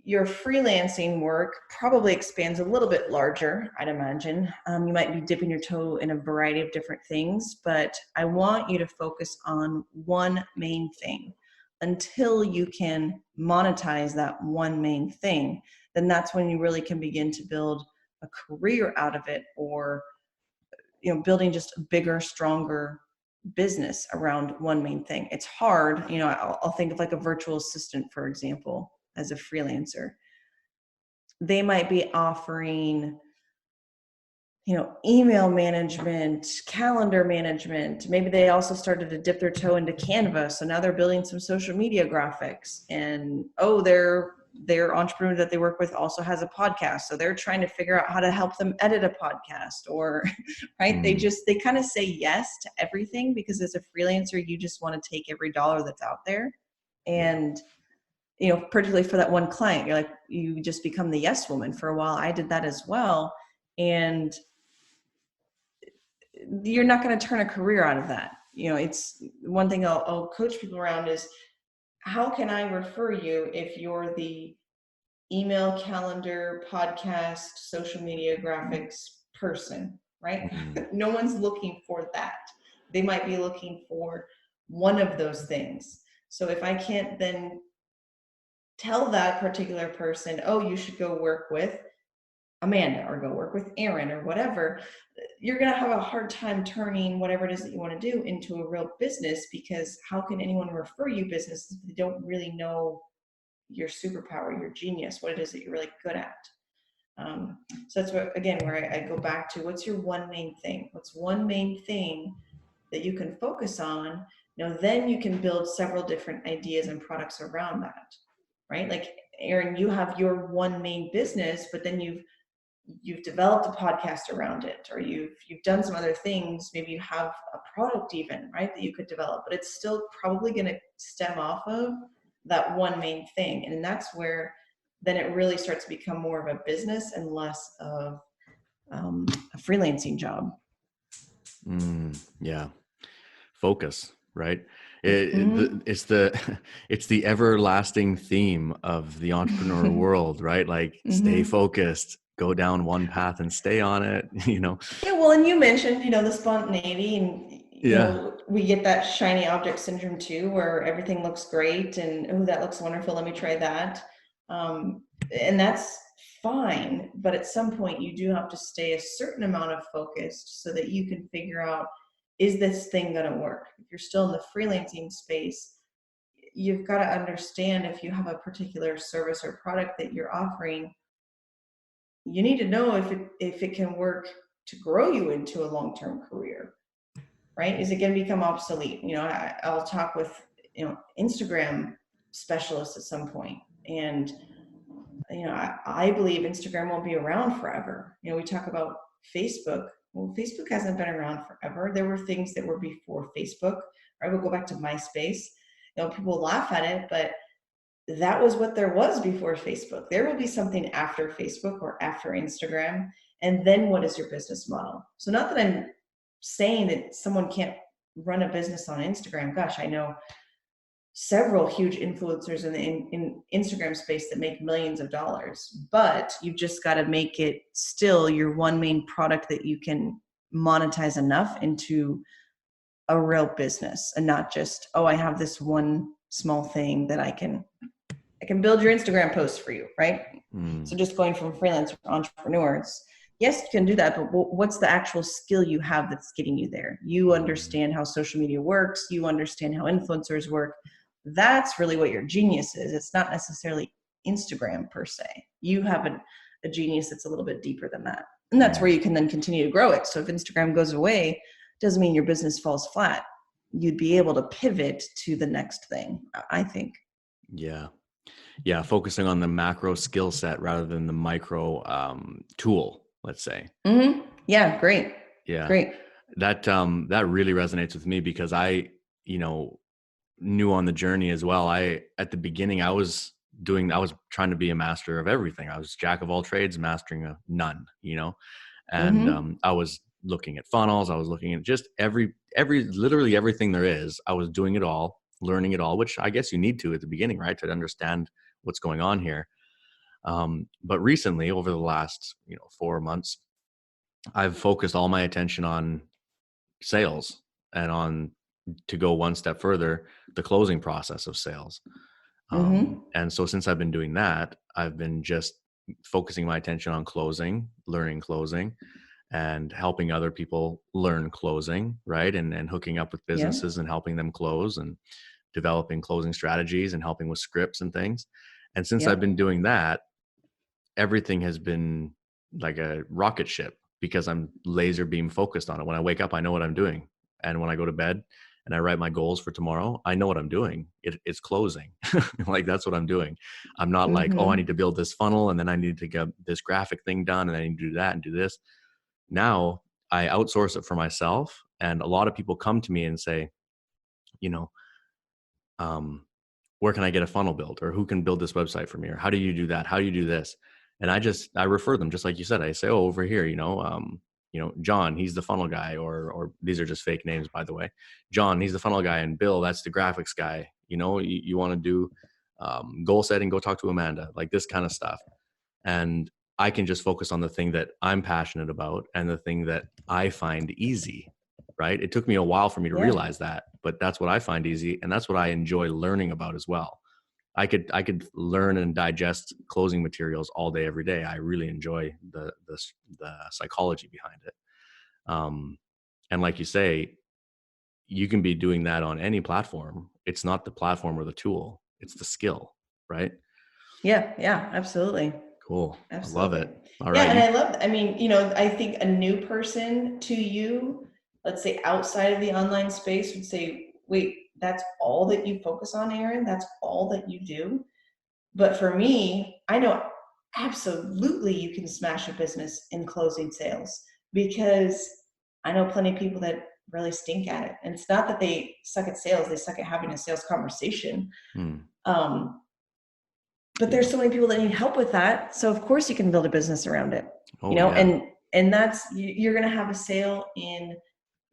Your freelancing work probably expands a little bit larger, I'd imagine. You might be dipping your toe in a variety of different things, but I want you to focus on one main thing. Until you can monetize that one main thing, then that's when you really can begin to build a career out of it, or building just a bigger, stronger business around one main thing. It's hard. I'll think of like a virtual assistant, for example, as a freelancer. They might be offering, email management, calendar management. Maybe they also started to dip their toe into Canva. So now they're building some social media graphics, and their entrepreneur that they work with also has a podcast. So they're trying to figure out how to help them edit a podcast, or, right. They kind of say yes to everything, because as a freelancer, you just want to take every dollar that's out there. And, particularly for that one client, you just become the yes woman. For a while, I did that as well. And you're not going to turn a career out of that. It's one thing I'll coach people around is, how can I refer you if you're the email, calendar, podcast, social media graphics person, right? No one's looking for that. They might be looking for one of those things. So if I can't then tell that particular person, oh, you should go work with Amanda or go work with Aaron or whatever, you're going to have a hard time turning whatever it is that you want to do into a real business, because how can anyone refer you business if they don't really know your superpower, your genius, what it is that you're really good at? So that's where I go back to, what's your one main thing? What's one main thing that you can focus on? Then you can build several different ideas and products around that, right? Like, Aaron, you have your one main business, but then you've developed a podcast around it, or you've done some other things. Maybe you have a product even, right, that you could develop, but it's still probably going to stem off of that one main thing. And that's where then it really starts to become more of a business and less of a freelancing job. Yeah. Focus, right? It's the everlasting theme of the entrepreneur world, right? Like, stay focused, go down one path and stay on it. Yeah, well, and you mentioned, the spontaneity, and we get that shiny object syndrome too, where everything looks great and, oh, that looks wonderful, let me try that. And that's fine, but at some point you do have to stay a certain amount of focused so that you can figure out, is this thing going to work? If you're still in the freelancing space, you've got to understand, if you have a particular service or product that you're offering, you need to know if it can work to grow you into a long-term career, right? Is it going to become obsolete? I'll talk with, Instagram specialists at some point, and, I believe Instagram won't be around forever. We talk about Facebook. Well, Facebook hasn't been around forever. There were things that were before Facebook, right? We'll go back to MySpace. People laugh at it, but that was what there was before Facebook. There will be something after Facebook or after Instagram. And then what is your business model? So not that I'm saying that someone can't run a business on Instagram. Gosh, I know several huge influencers in Instagram space that make millions of dollars, but you've just got to make it still your one main product that you can monetize enough into a real business, and not just, oh, I have this one small thing that I can build your Instagram post for you, right? So just going from freelance entrepreneurs, yes, you can do that, but what's the actual skill you have that's getting you there? You understand how social media works. You understand how influencers work. That's really what your genius is. It's not necessarily Instagram per se. You have a genius that's a little bit deeper than that. And that's where you can then continue to grow it. So if Instagram goes away, doesn't mean your business falls flat. You'd be able to pivot to the next thing, I think. Yeah. Yeah, focusing on the macro skill set rather than the micro tool, let's say. Yeah, great. Yeah. Great. That really resonates with me because I, you know, knew on the journey as well. At the beginning I was trying to be a master of everything. I was jack of all trades, mastering of none, you know. And I was looking at funnels, I was looking at just every literally everything there is. I was doing it all, learning it all, which I guess you need to at the beginning, right? To understand what's going on here. But recently, over the last, 4 months, I've focused all my attention on sales and on, to go one step further, the closing process of sales. And so since I've been doing that, I've been just focusing my attention on closing, learning closing, and helping other people learn closing, right? And hooking up with Yeah. businesses and helping them close, and developing closing strategies and helping with scripts and things. And since I've Yep. been doing that, everything has been like a rocket ship because I'm laser beam focused on it. When I wake up, I know what I'm doing. And when I go to bed and I write my goals for tomorrow, I know what I'm doing. It's closing. Like that's what I'm doing. I'm not like, oh, I need to build this funnel and then I need to get this graphic thing done and I need to do that and do this. Now I outsource it for myself. And a lot of people come to me and say, you know, um, where can I get a funnel built, or who can build this website for me, or how do you do that? How do you do this? And I refer them, just like you said. I say, oh, over here, John, he's the funnel guy, or these are just fake names, by the way. John, he's the funnel guy, and Bill, that's the graphics guy. You want to do goal setting, go talk to Amanda, like this kind of stuff. And I can just focus on the thing that I'm passionate about and the thing that I find easy, right? It took me a while for me to Yeah. realize that, but that's what I find easy. And that's what I enjoy learning about as well. I could learn and digest closing materials all day, every day. I really enjoy the psychology behind it. And like you say, you can be doing that on any platform. It's not the platform or the tool, it's the skill, right? Yeah. Yeah. Absolutely. Cool. I love Absolutely. it. All Yeah. right. And I love, I mean, I think a new person to you, let's say outside of the online space, would say, wait, that's all that you focus on, Aaron? That's all that you do? But for me, I know absolutely you can smash a business in closing sales, because I know plenty of people that really stink at it. And it's not that they suck at sales, they suck at having a sales conversation. Um, but Yeah. there's so many people that need help with that. So of course you can build a business around it, Oh, yeah. and that's, you're going to have a sale in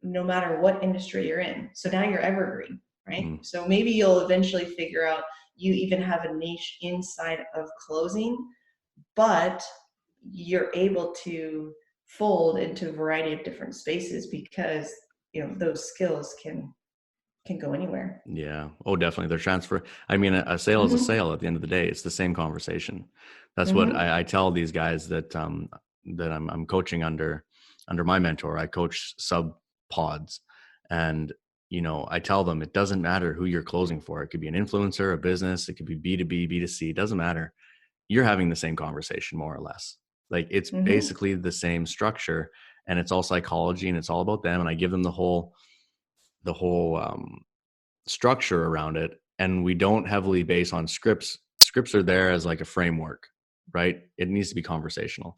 no matter what industry you're in. So now you're evergreen, right? So maybe you'll eventually figure out you even have a niche inside of closing, but you're able to fold into a variety of different spaces because those skills can go anywhere. Yeah. Oh, definitely. They're transfer. I mean, a sale is a sale at the end of the day. It's the same conversation. That's what I tell these guys that I'm coaching under my mentor. I coach sub pods, and I tell them it doesn't matter who you're closing for. It could be an influencer, a business, it could be B2B, B2C. It doesn't matter. You're having the same conversation more or less. Like it's basically the same structure, and it's all psychology, and it's all about them. And I give them the whole structure around it, and we don't heavily base on scripts. Scripts are there as like a framework, right? It needs to be conversational,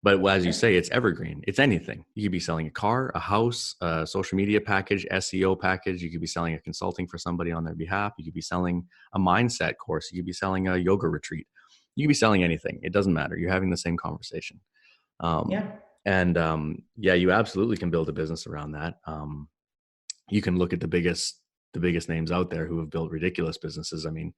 but as you say, it's evergreen. It's anything. You could be selling a car, a house, a social media package, SEO package. You could be selling a consulting for somebody on their behalf. You could be selling a mindset course. You could be selling a yoga retreat. You could be selling anything. It doesn't matter. You're having the same conversation. Yeah, you absolutely can build a business around that. You can look at the biggest names out there who have built ridiculous businesses. I mean,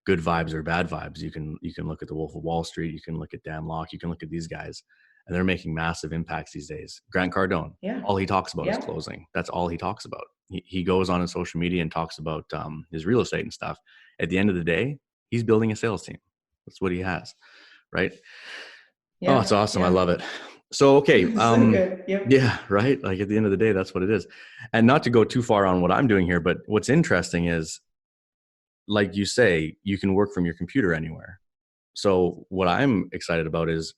good vibes or bad vibes. You can look at the Wolf of Wall Street. You can look at Dan Locke. You can look at these guys, and they're making massive impacts these days. Grant Cardone, all he talks about is closing. That's all he talks about. He goes on his social media and talks about his real estate and stuff. At the end of the day, he's building a sales team. That's what he has, right? Oh, it's awesome. I love it. So, okay. So good. Yep. Yeah, right. Like at the end of the day, that's what it is. And not to go too far on what I'm doing here, but what's interesting is, like you say, you can work from your computer anywhere. So what I'm excited about is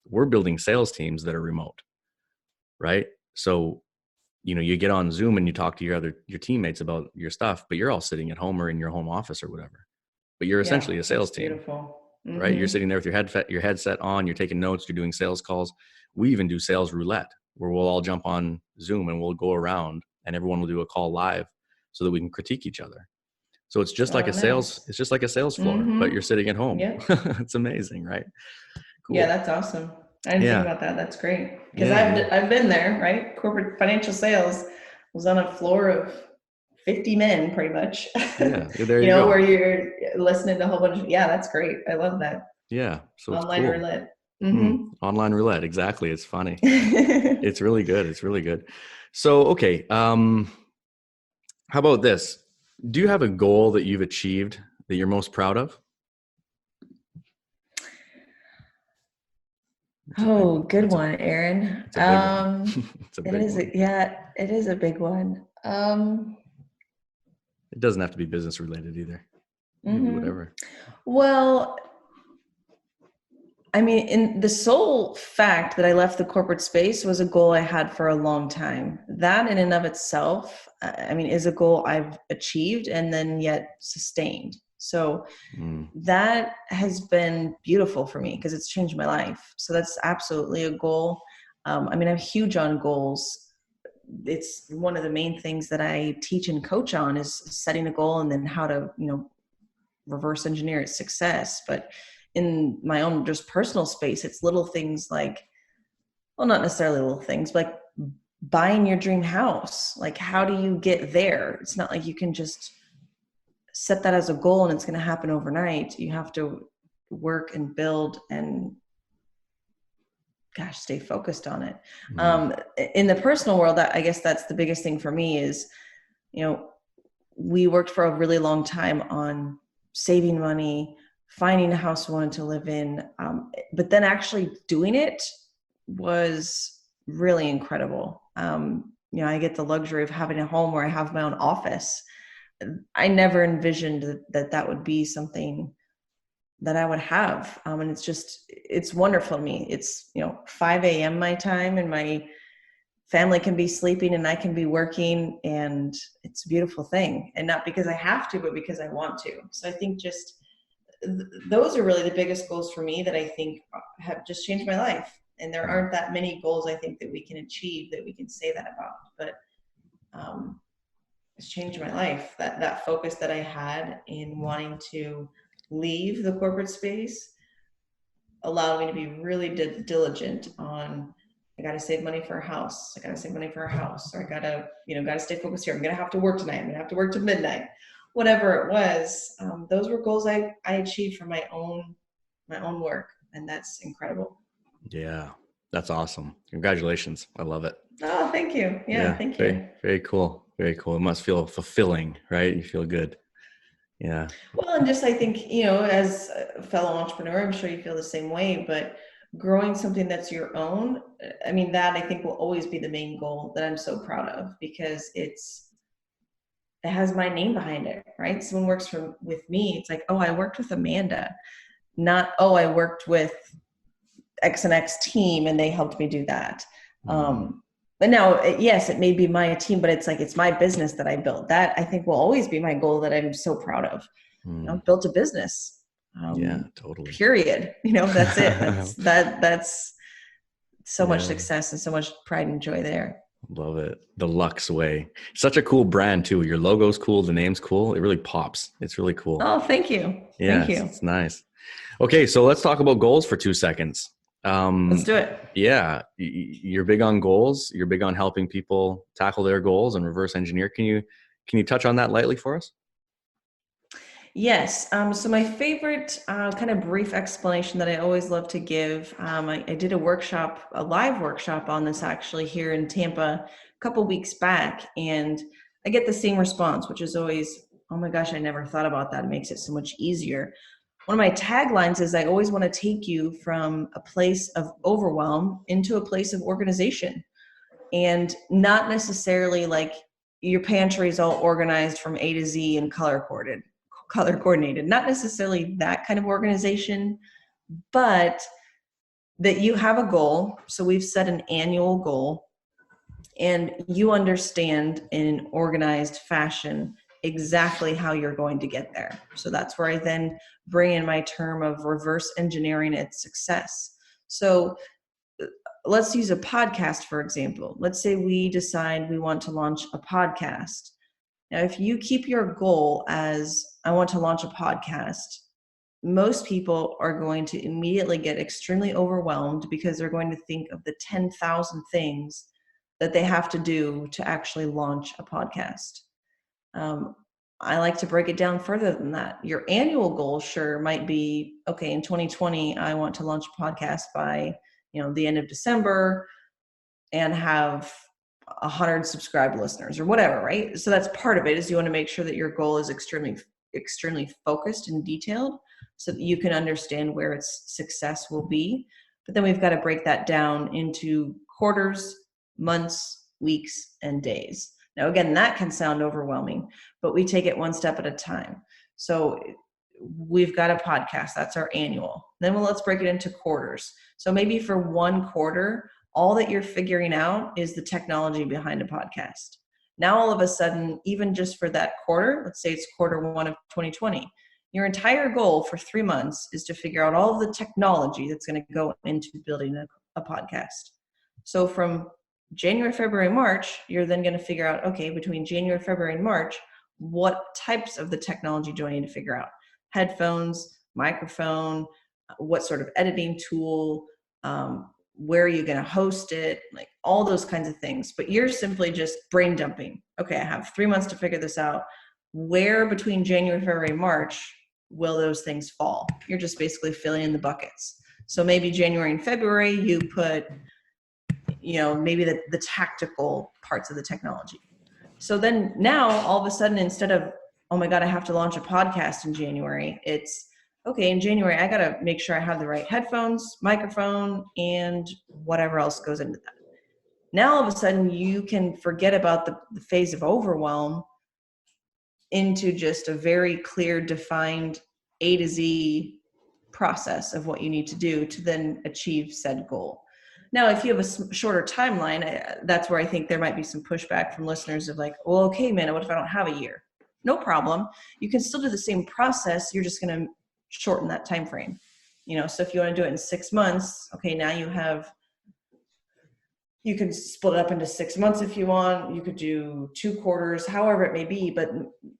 we're building sales teams that are remote, right? So, you get on Zoom and you talk to your teammates about your stuff, but you're all sitting at home or in your home office or whatever. but you're Yeah, essentially a that's sales team, beautiful. right? You're Mm-hmm. sitting there with your headset on, you're taking notes, you're doing sales calls. We even do sales roulette where we'll all jump on Zoom and we'll go around and everyone will do a call live so that we can critique each other. So it's just like Oh, nice. it's just like a sales floor, but you're Mm-hmm. sitting at home. Yep. It's amazing, right? Yeah, Cool. that's awesome. I didn't think Yeah. about that. That's great. Because Yeah. Yeah. I've been there, right? Corporate financial sales was on a floor of 50 men pretty much. Yeah. There You you know, where go. you're listening to a whole bunch of, yeah, that's great. I love that. Yeah. So it's Online cool. roulette. Mm-hmm. Online roulette. Exactly. It's funny. It's really good. It's really good. So, okay. How about this? Do you have a goal that you've achieved that you're most proud of? It's a big Oh, one. good one, Aaron. It's a big one. It's a It big is, one. yeah, it is a big one. It doesn't have to be business related either. You can be Mhm. whatever. Well, I mean, in the sole fact that I left the corporate space was a goal I had for a long time. That in and of itself, I mean, is a goal I've achieved and then yet sustained. So Mm, that has been beautiful for me because it's changed my life. So that's absolutely a goal. I mean, I'm huge on goals. It's one of the main things that I teach and coach on is setting a goal and then how to, reverse engineer its success. But in my own just personal space, it's little things like, well, not necessarily little things, but like buying your dream house. Like, how do you get there? It's not like you can just set that as a goal and it's going to happen overnight. You have to work and build and stay focused on it. mm, In the personal world, I guess that's the biggest thing for me is, you know, we worked for a really long time on saving money, finding a house we wanted to live in. But then actually doing it was really incredible. I get the luxury of having a home where I have my own office. I never envisioned that would be something that I would have. And it's wonderful to me. It's, 5 a.m. my time and my family can be sleeping and I can be working, and it's a beautiful thing. And not because I have to, but because I want to. So I think just those are really the biggest goals for me that I think have just changed my life. And there mm. aren't that many goals I think that we can achieve that we can say that about, but it's changed my life. That focus that I had in wanting to leave the corporate space allowed me to be really diligent on, I got to save money for a house. I got to save money for a house, or I got to, got to stay focused here. I'm going to have to work tonight. I'm going to have to work to midnight, whatever it was. Those were goals I achieved for my own work. And that's incredible. Yeah. That's awesome. Congratulations. I love it. Oh, thank you. Yeah. Yeah. Thank Very, you. very cool. Very cool. It must feel fulfilling, right? You feel good. Yeah. Well, and just, I think, as a fellow entrepreneur, I'm sure you feel the same way, but growing something that's your own, I mean, that I think will always be the main goal that I'm so proud of, because it has my name behind it, right? Someone works with me. It's like, oh, I worked with Amanda, not, oh, I worked with X and X team and they helped me do that. Mm, But now, yes, it may be my team, but it's like, it's my business that I built. That I think will always be my goal that I'm so proud of. mm. Built a business. Yeah, totally. Period. That's it. That's so much Yeah. success and so much pride and joy there. Love it. The LUX-WAY. Such a cool brand too. Your logo's cool. The name's cool. It really pops. It's really cool. Oh, thank you. Yeah, Thank you. it's nice. Okay, so let's talk about goals for 2 seconds. Let's do it. Yeah, you're big on goals. You're big on helping people tackle their goals and reverse engineer. Can you touch on that lightly for us? Yes. So my favorite kind of brief explanation that I always love to give, I did a live workshop on this actually here in Tampa a couple weeks back, and I get the same response, which is always, oh my gosh, I never thought about that. It makes it so much easier. One of my taglines is, I always want to take you from a place of overwhelm into a place of organization, and not necessarily like your pantry is all organized from A to Z and color coordinated, not necessarily that kind of organization, but that you have a goal. So we've set an annual goal, and you understand in an organized fashion exactly how you're going to get there. So that's where I then bring in my term of reverse engineering its success. So let's use a podcast, for example. Let's say we decide we want to launch a podcast. Now, if you keep your goal as, I want to launch a podcast, most people are going to immediately get extremely overwhelmed because they're going to think of the 10,000 things that they have to do to actually launch a podcast. I like to break it down further than that. Your annual goal sure might be, okay, in 2020, I want to launch a podcast by, the end of December and have 100 subscribed listeners or whatever, right? So that's part of it, is you want to make sure that your goal is extremely focused and detailed so that you can understand where its success will be. But then we've got to break that down into quarters, months, weeks, and days. Now, again, that can sound overwhelming, but we take it one step at a time. So we've got a podcast, that's our annual. Then let's break it into quarters. So maybe for one quarter, all that you're figuring out is the technology behind a podcast. Now, all of a sudden, even just for that quarter, let's say it's Q1 of 2020, your entire goal for 3 months is to figure out all of the technology that's going to go into building a podcast. So from January, February, March, you're then going to figure out, okay, between January, February, and March, what types of the technology do I need to figure out? Headphones, microphone, what sort of editing tool, where are you going to host it, like all those kinds of things. But you're simply just brain dumping. Okay, I have 3 months to figure this out. Where between January, February, March will those things fall? You're just basically filling in the buckets. So maybe January and February, you put, maybe the tactical parts of the technology. So then now all of a sudden, instead of, oh my God, I have to launch a podcast in January, it's, okay, in January, I got to make sure I have the right headphones, microphone, and whatever else goes into that. Now, all of a sudden, you can forget about the phase of overwhelm into just a very clear, defined A to Z process of what you need to do to then achieve said goal. Now, if you have a shorter timeline, that's where I think there might be some pushback from listeners of like, well, okay, man, what if I don't have a year? No problem. You can still do the same process. You're just going to shorten that time frame. So if you want to do it in 6 months, okay, now you can split it up into 6 months if you want. You could do 2 quarters, however it may be. But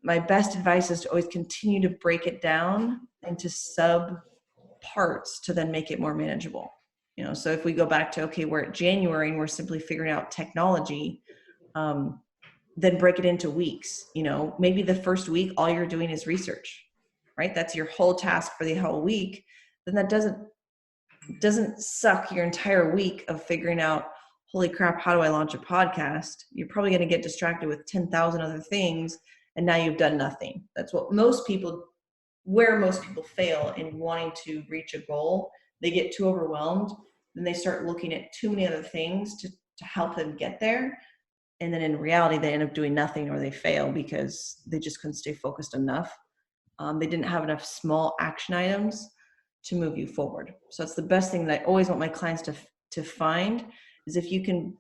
my best advice is to always continue to break it down into sub parts to then make it more manageable. So if we go back to, okay, we're at January and we're simply figuring out technology, then break it into weeks. Maybe the first week, all you're doing is research, right? That's your whole task for the whole week. Then that doesn't suck your entire week of figuring out, holy crap, how do I launch a podcast? You're probably going to get distracted with 10,000 other things, and now you've done nothing. That's where most people fail in wanting to reach a goal. They get too overwhelmed, then they start looking at too many other things to help them get there. And then in reality, they end up doing nothing, or they fail because they just couldn't stay focused enough. They didn't have enough small action items to move you forward. So it's the best thing that I always want my clients to find is if you can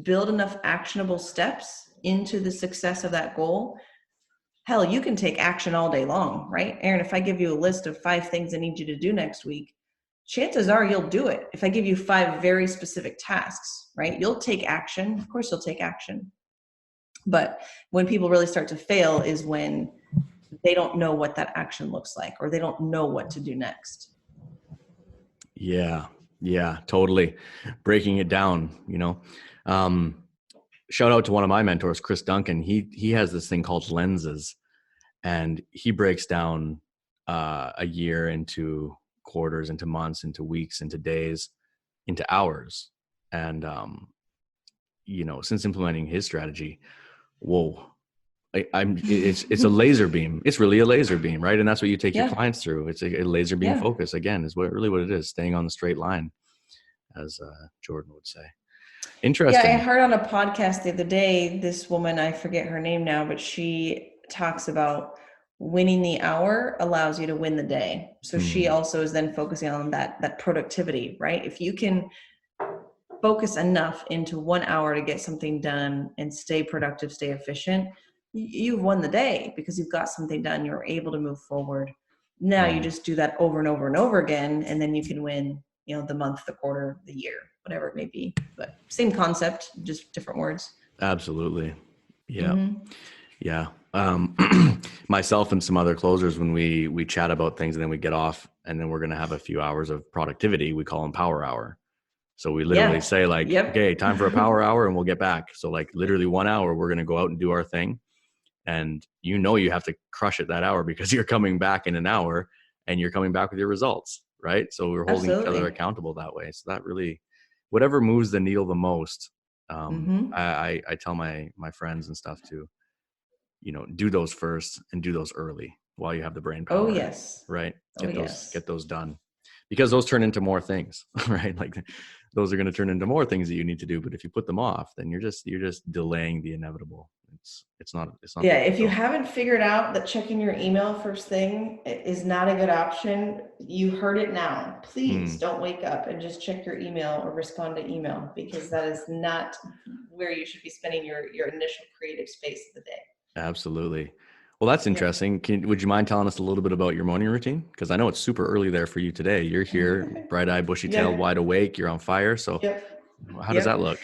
build enough actionable steps into the success of that goal. Hell, you can take action all day long, right? Aaron, if I give you a list of 5 things I need you to do next week, chances are you'll do it. If I give you 5 very specific tasks, right? You'll take action. Of course, you'll take action. But when people really start to fail is when they don't know what that action looks like, or they don't know what to do next. Yeah, totally. Breaking it down, shout out to one of my mentors, Chris Duncan. He has this thing called lenses, and he breaks down a year into quarters, into months, into weeks, into days, into hours. And, since implementing his strategy, it's a laser beam. It's really a laser beam, right? And that's what you take your clients through. It's a laser beam focus. Again, is what it is, staying on the straight line, as Jordan would say. Interesting. Yeah, I heard on a podcast the other day, this woman, I forget her name now, but she talks about winning the hour allows you to win the day. So she also is then focusing on that productivity, right? If you can focus enough into 1 hour to get something done and stay productive, stay efficient, you've won the day because you've got something done. You're able to move forward. Now you just do that over and over and over again, and then you can win, the month, the quarter, the year, whatever it may be. But same concept, just different words. Absolutely. Yeah. Mm-hmm. Yeah. Myself and some other closers, when we chat about things and then we get off and then we're going to have a few hours of productivity, we call them power hour. So we literally say like, Yep. okay, time for a power hour and we'll get back. So like literally 1 hour, we're going to go out and do our thing. And you have to crush it that hour because you're coming back in an hour and you're coming back with your results. Right. So we're holding each other accountable that way. So that really, whatever moves the needle the most, I tell my friends and stuff to, do those first and do those early while you have the brain power. Oh, yes. Right. Get those done because those turn into more things, right? Like those are going to turn into more things that you need to do. But if you put them off, then you're just delaying the inevitable. It's not. Yeah. If you haven't figured out that checking your email first thing is not a good option, you heard it now. Please don't wake up and just check your email or respond to email, because that is not where you should be spending your initial creative space of the day. Absolutely. Well, that's interesting. Would you mind telling us a little bit about your morning routine? Because I know it's super early there for you today. You're here, bright-eyed, bushy-tailed, wide awake. You're on fire. So how does that look?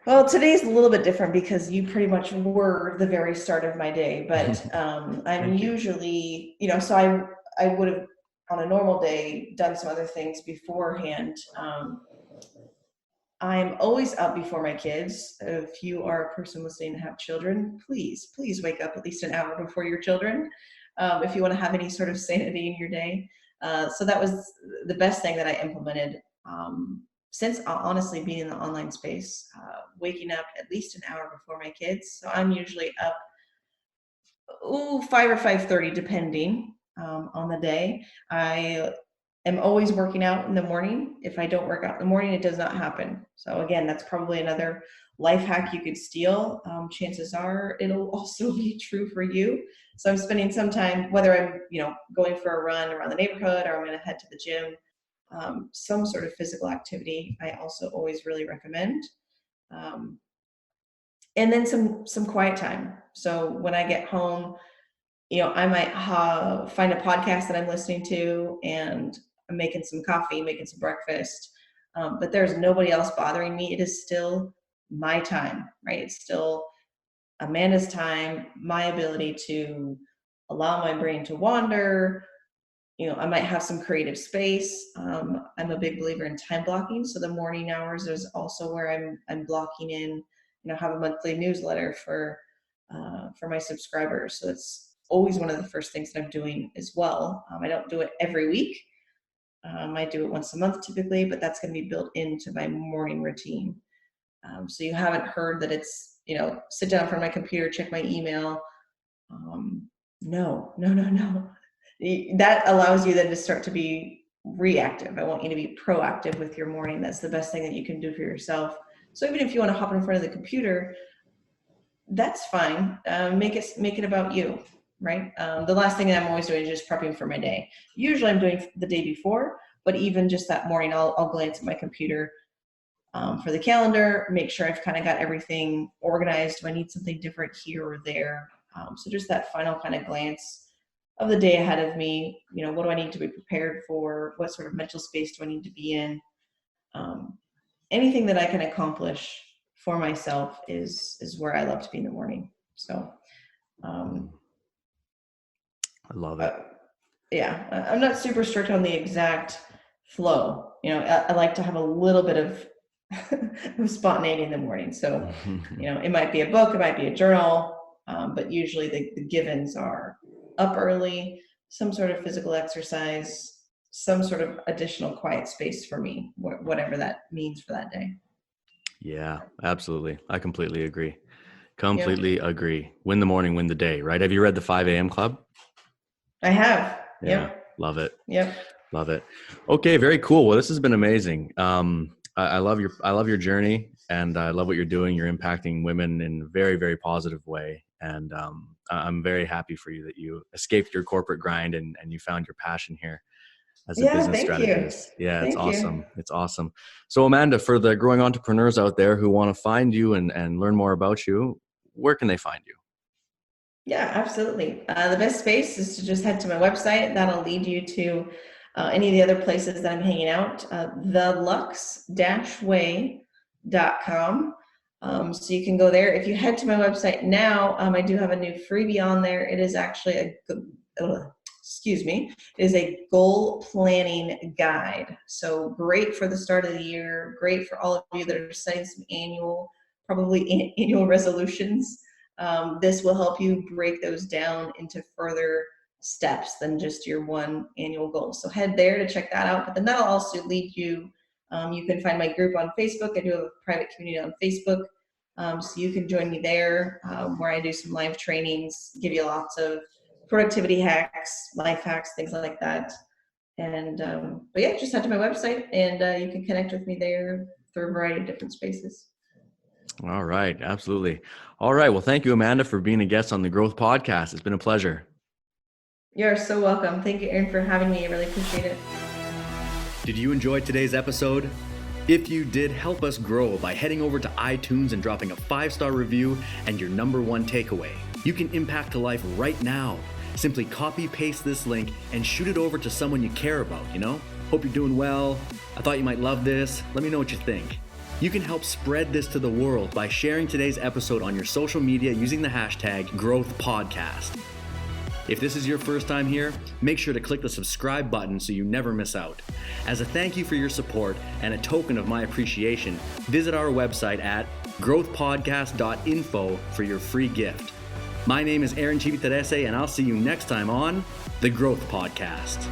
Well, today's a little bit different because you pretty much were the very start of my day. But I'm usually, so I would have on a normal day done some other things beforehand. I'm always up before my kids. If you are a person listening and have children, please wake up at least an hour before your children, if you want to have any sort of sanity in your day. So that was the best thing that I implemented since honestly being in the online space, waking up at least an hour before my kids. So I'm usually up 5 or 5:30, depending on the day. I am always working out in the morning. If I don't work out in the morning, it does not happen. So again, that's probably another life hack you could steal. Chances are it'll also be true for you. So I'm spending some time, whether I'm, going for a run around the neighborhood or I'm going to head to the gym, some sort of physical activity, I also always really recommend. And then some quiet time. So when I get home, I might find a podcast that I'm listening to, and I'm making some coffee, making some breakfast, but there's nobody else bothering me. It is still my time, right? It's still Amanda's time, my ability to allow my brain to wander. I might have some creative space. I'm a big believer in time blocking. So the morning hours is also where I'm blocking in, have a monthly newsletter for my subscribers. So it's always one of the first things that I'm doing as well. I don't do it every week. I do it once a month typically, but that's going to be built into my morning routine. So you haven't heard that it's, sit down in front of my computer, check my email. No. That allows you then to start to be reactive. I want you to be proactive with your morning. That's the best thing that you can do for yourself. So even if you want to hop in front of the computer, that's fine. Make it about you, right? The last thing that I'm always doing is just prepping for my day. Usually I'm doing the day before, but even just that morning, I'll glance at my computer for the calendar, make sure I've kind of got everything organized. Do I need something different here or there? So just that final kind of glance of the day ahead of me. What do I need to be prepared for? What sort of mental space do I need to be in? Anything that I can accomplish for myself is where I love to be in the morning. So I love it. Yeah, I'm not super strict on the exact flow. I like to have a little bit of spontaneity in the morning. So, it might be a book, it might be a journal, but usually the givens are up early, some sort of physical exercise, some sort of additional quiet space for me, whatever that means for that day. Yeah, absolutely. I completely agree. Completely agree. Win the morning, win the day, right? Have you read the 5 a.m. Club? I have. Yeah. Love it. Yep. Love it. Okay. Very cool. Well, this has been amazing. I love your journey, and I love what you're doing. You're impacting women in a very, very positive way. And I'm very happy for you that you escaped your corporate grind and you found your passion here as a business strategist. Yeah, it's awesome. It's awesome. So Amanda, for the growing entrepreneurs out there who want to find you and learn more about you, where can they find you? Yeah, absolutely. The best space is to just head to my website. That'll lead you to any of the other places that I'm hanging out, the LUX-WAY.com. So you can go there. If you head to my website now, I do have a new freebie on there. It is actually excuse me, it is a goal planning guide. So great for the start of the year, great for all of you that are setting some probably annual resolutions. This will help you break those down into further steps than just your one annual goal. So head there to check that out. But then that'll also lead you. You can find my group on Facebook. I do have a private community on Facebook. So you can join me there where I do some live trainings, give you lots of productivity hacks, life hacks, things like that. And but yeah, just head to my website and you can connect with me there through a variety of different spaces. All right. Absolutely. All right. Well, thank you, Amanda, for being a guest on the Growth Podcast. It's been a pleasure. You're so welcome. Thank you, Aaron, for having me. I really appreciate it. Did you enjoy today's episode? If you did, help us grow by heading over to iTunes and dropping a 5-star review and your number one takeaway. You can impact a life right now. Simply copy paste this link and shoot it over to someone you care about, Hope you're doing well. I thought you might love this. Let me know what you think. You can help spread this to the world by sharing today's episode on your social media using the hashtag #GrowthPodcast. If this is your first time here, make sure to click the subscribe button so you never miss out. As a thank you for your support and a token of my appreciation, visit our website at growthpodcast.info for your free gift. My name is Aaron Chiviterese, and I'll see you next time on The Growth Podcast.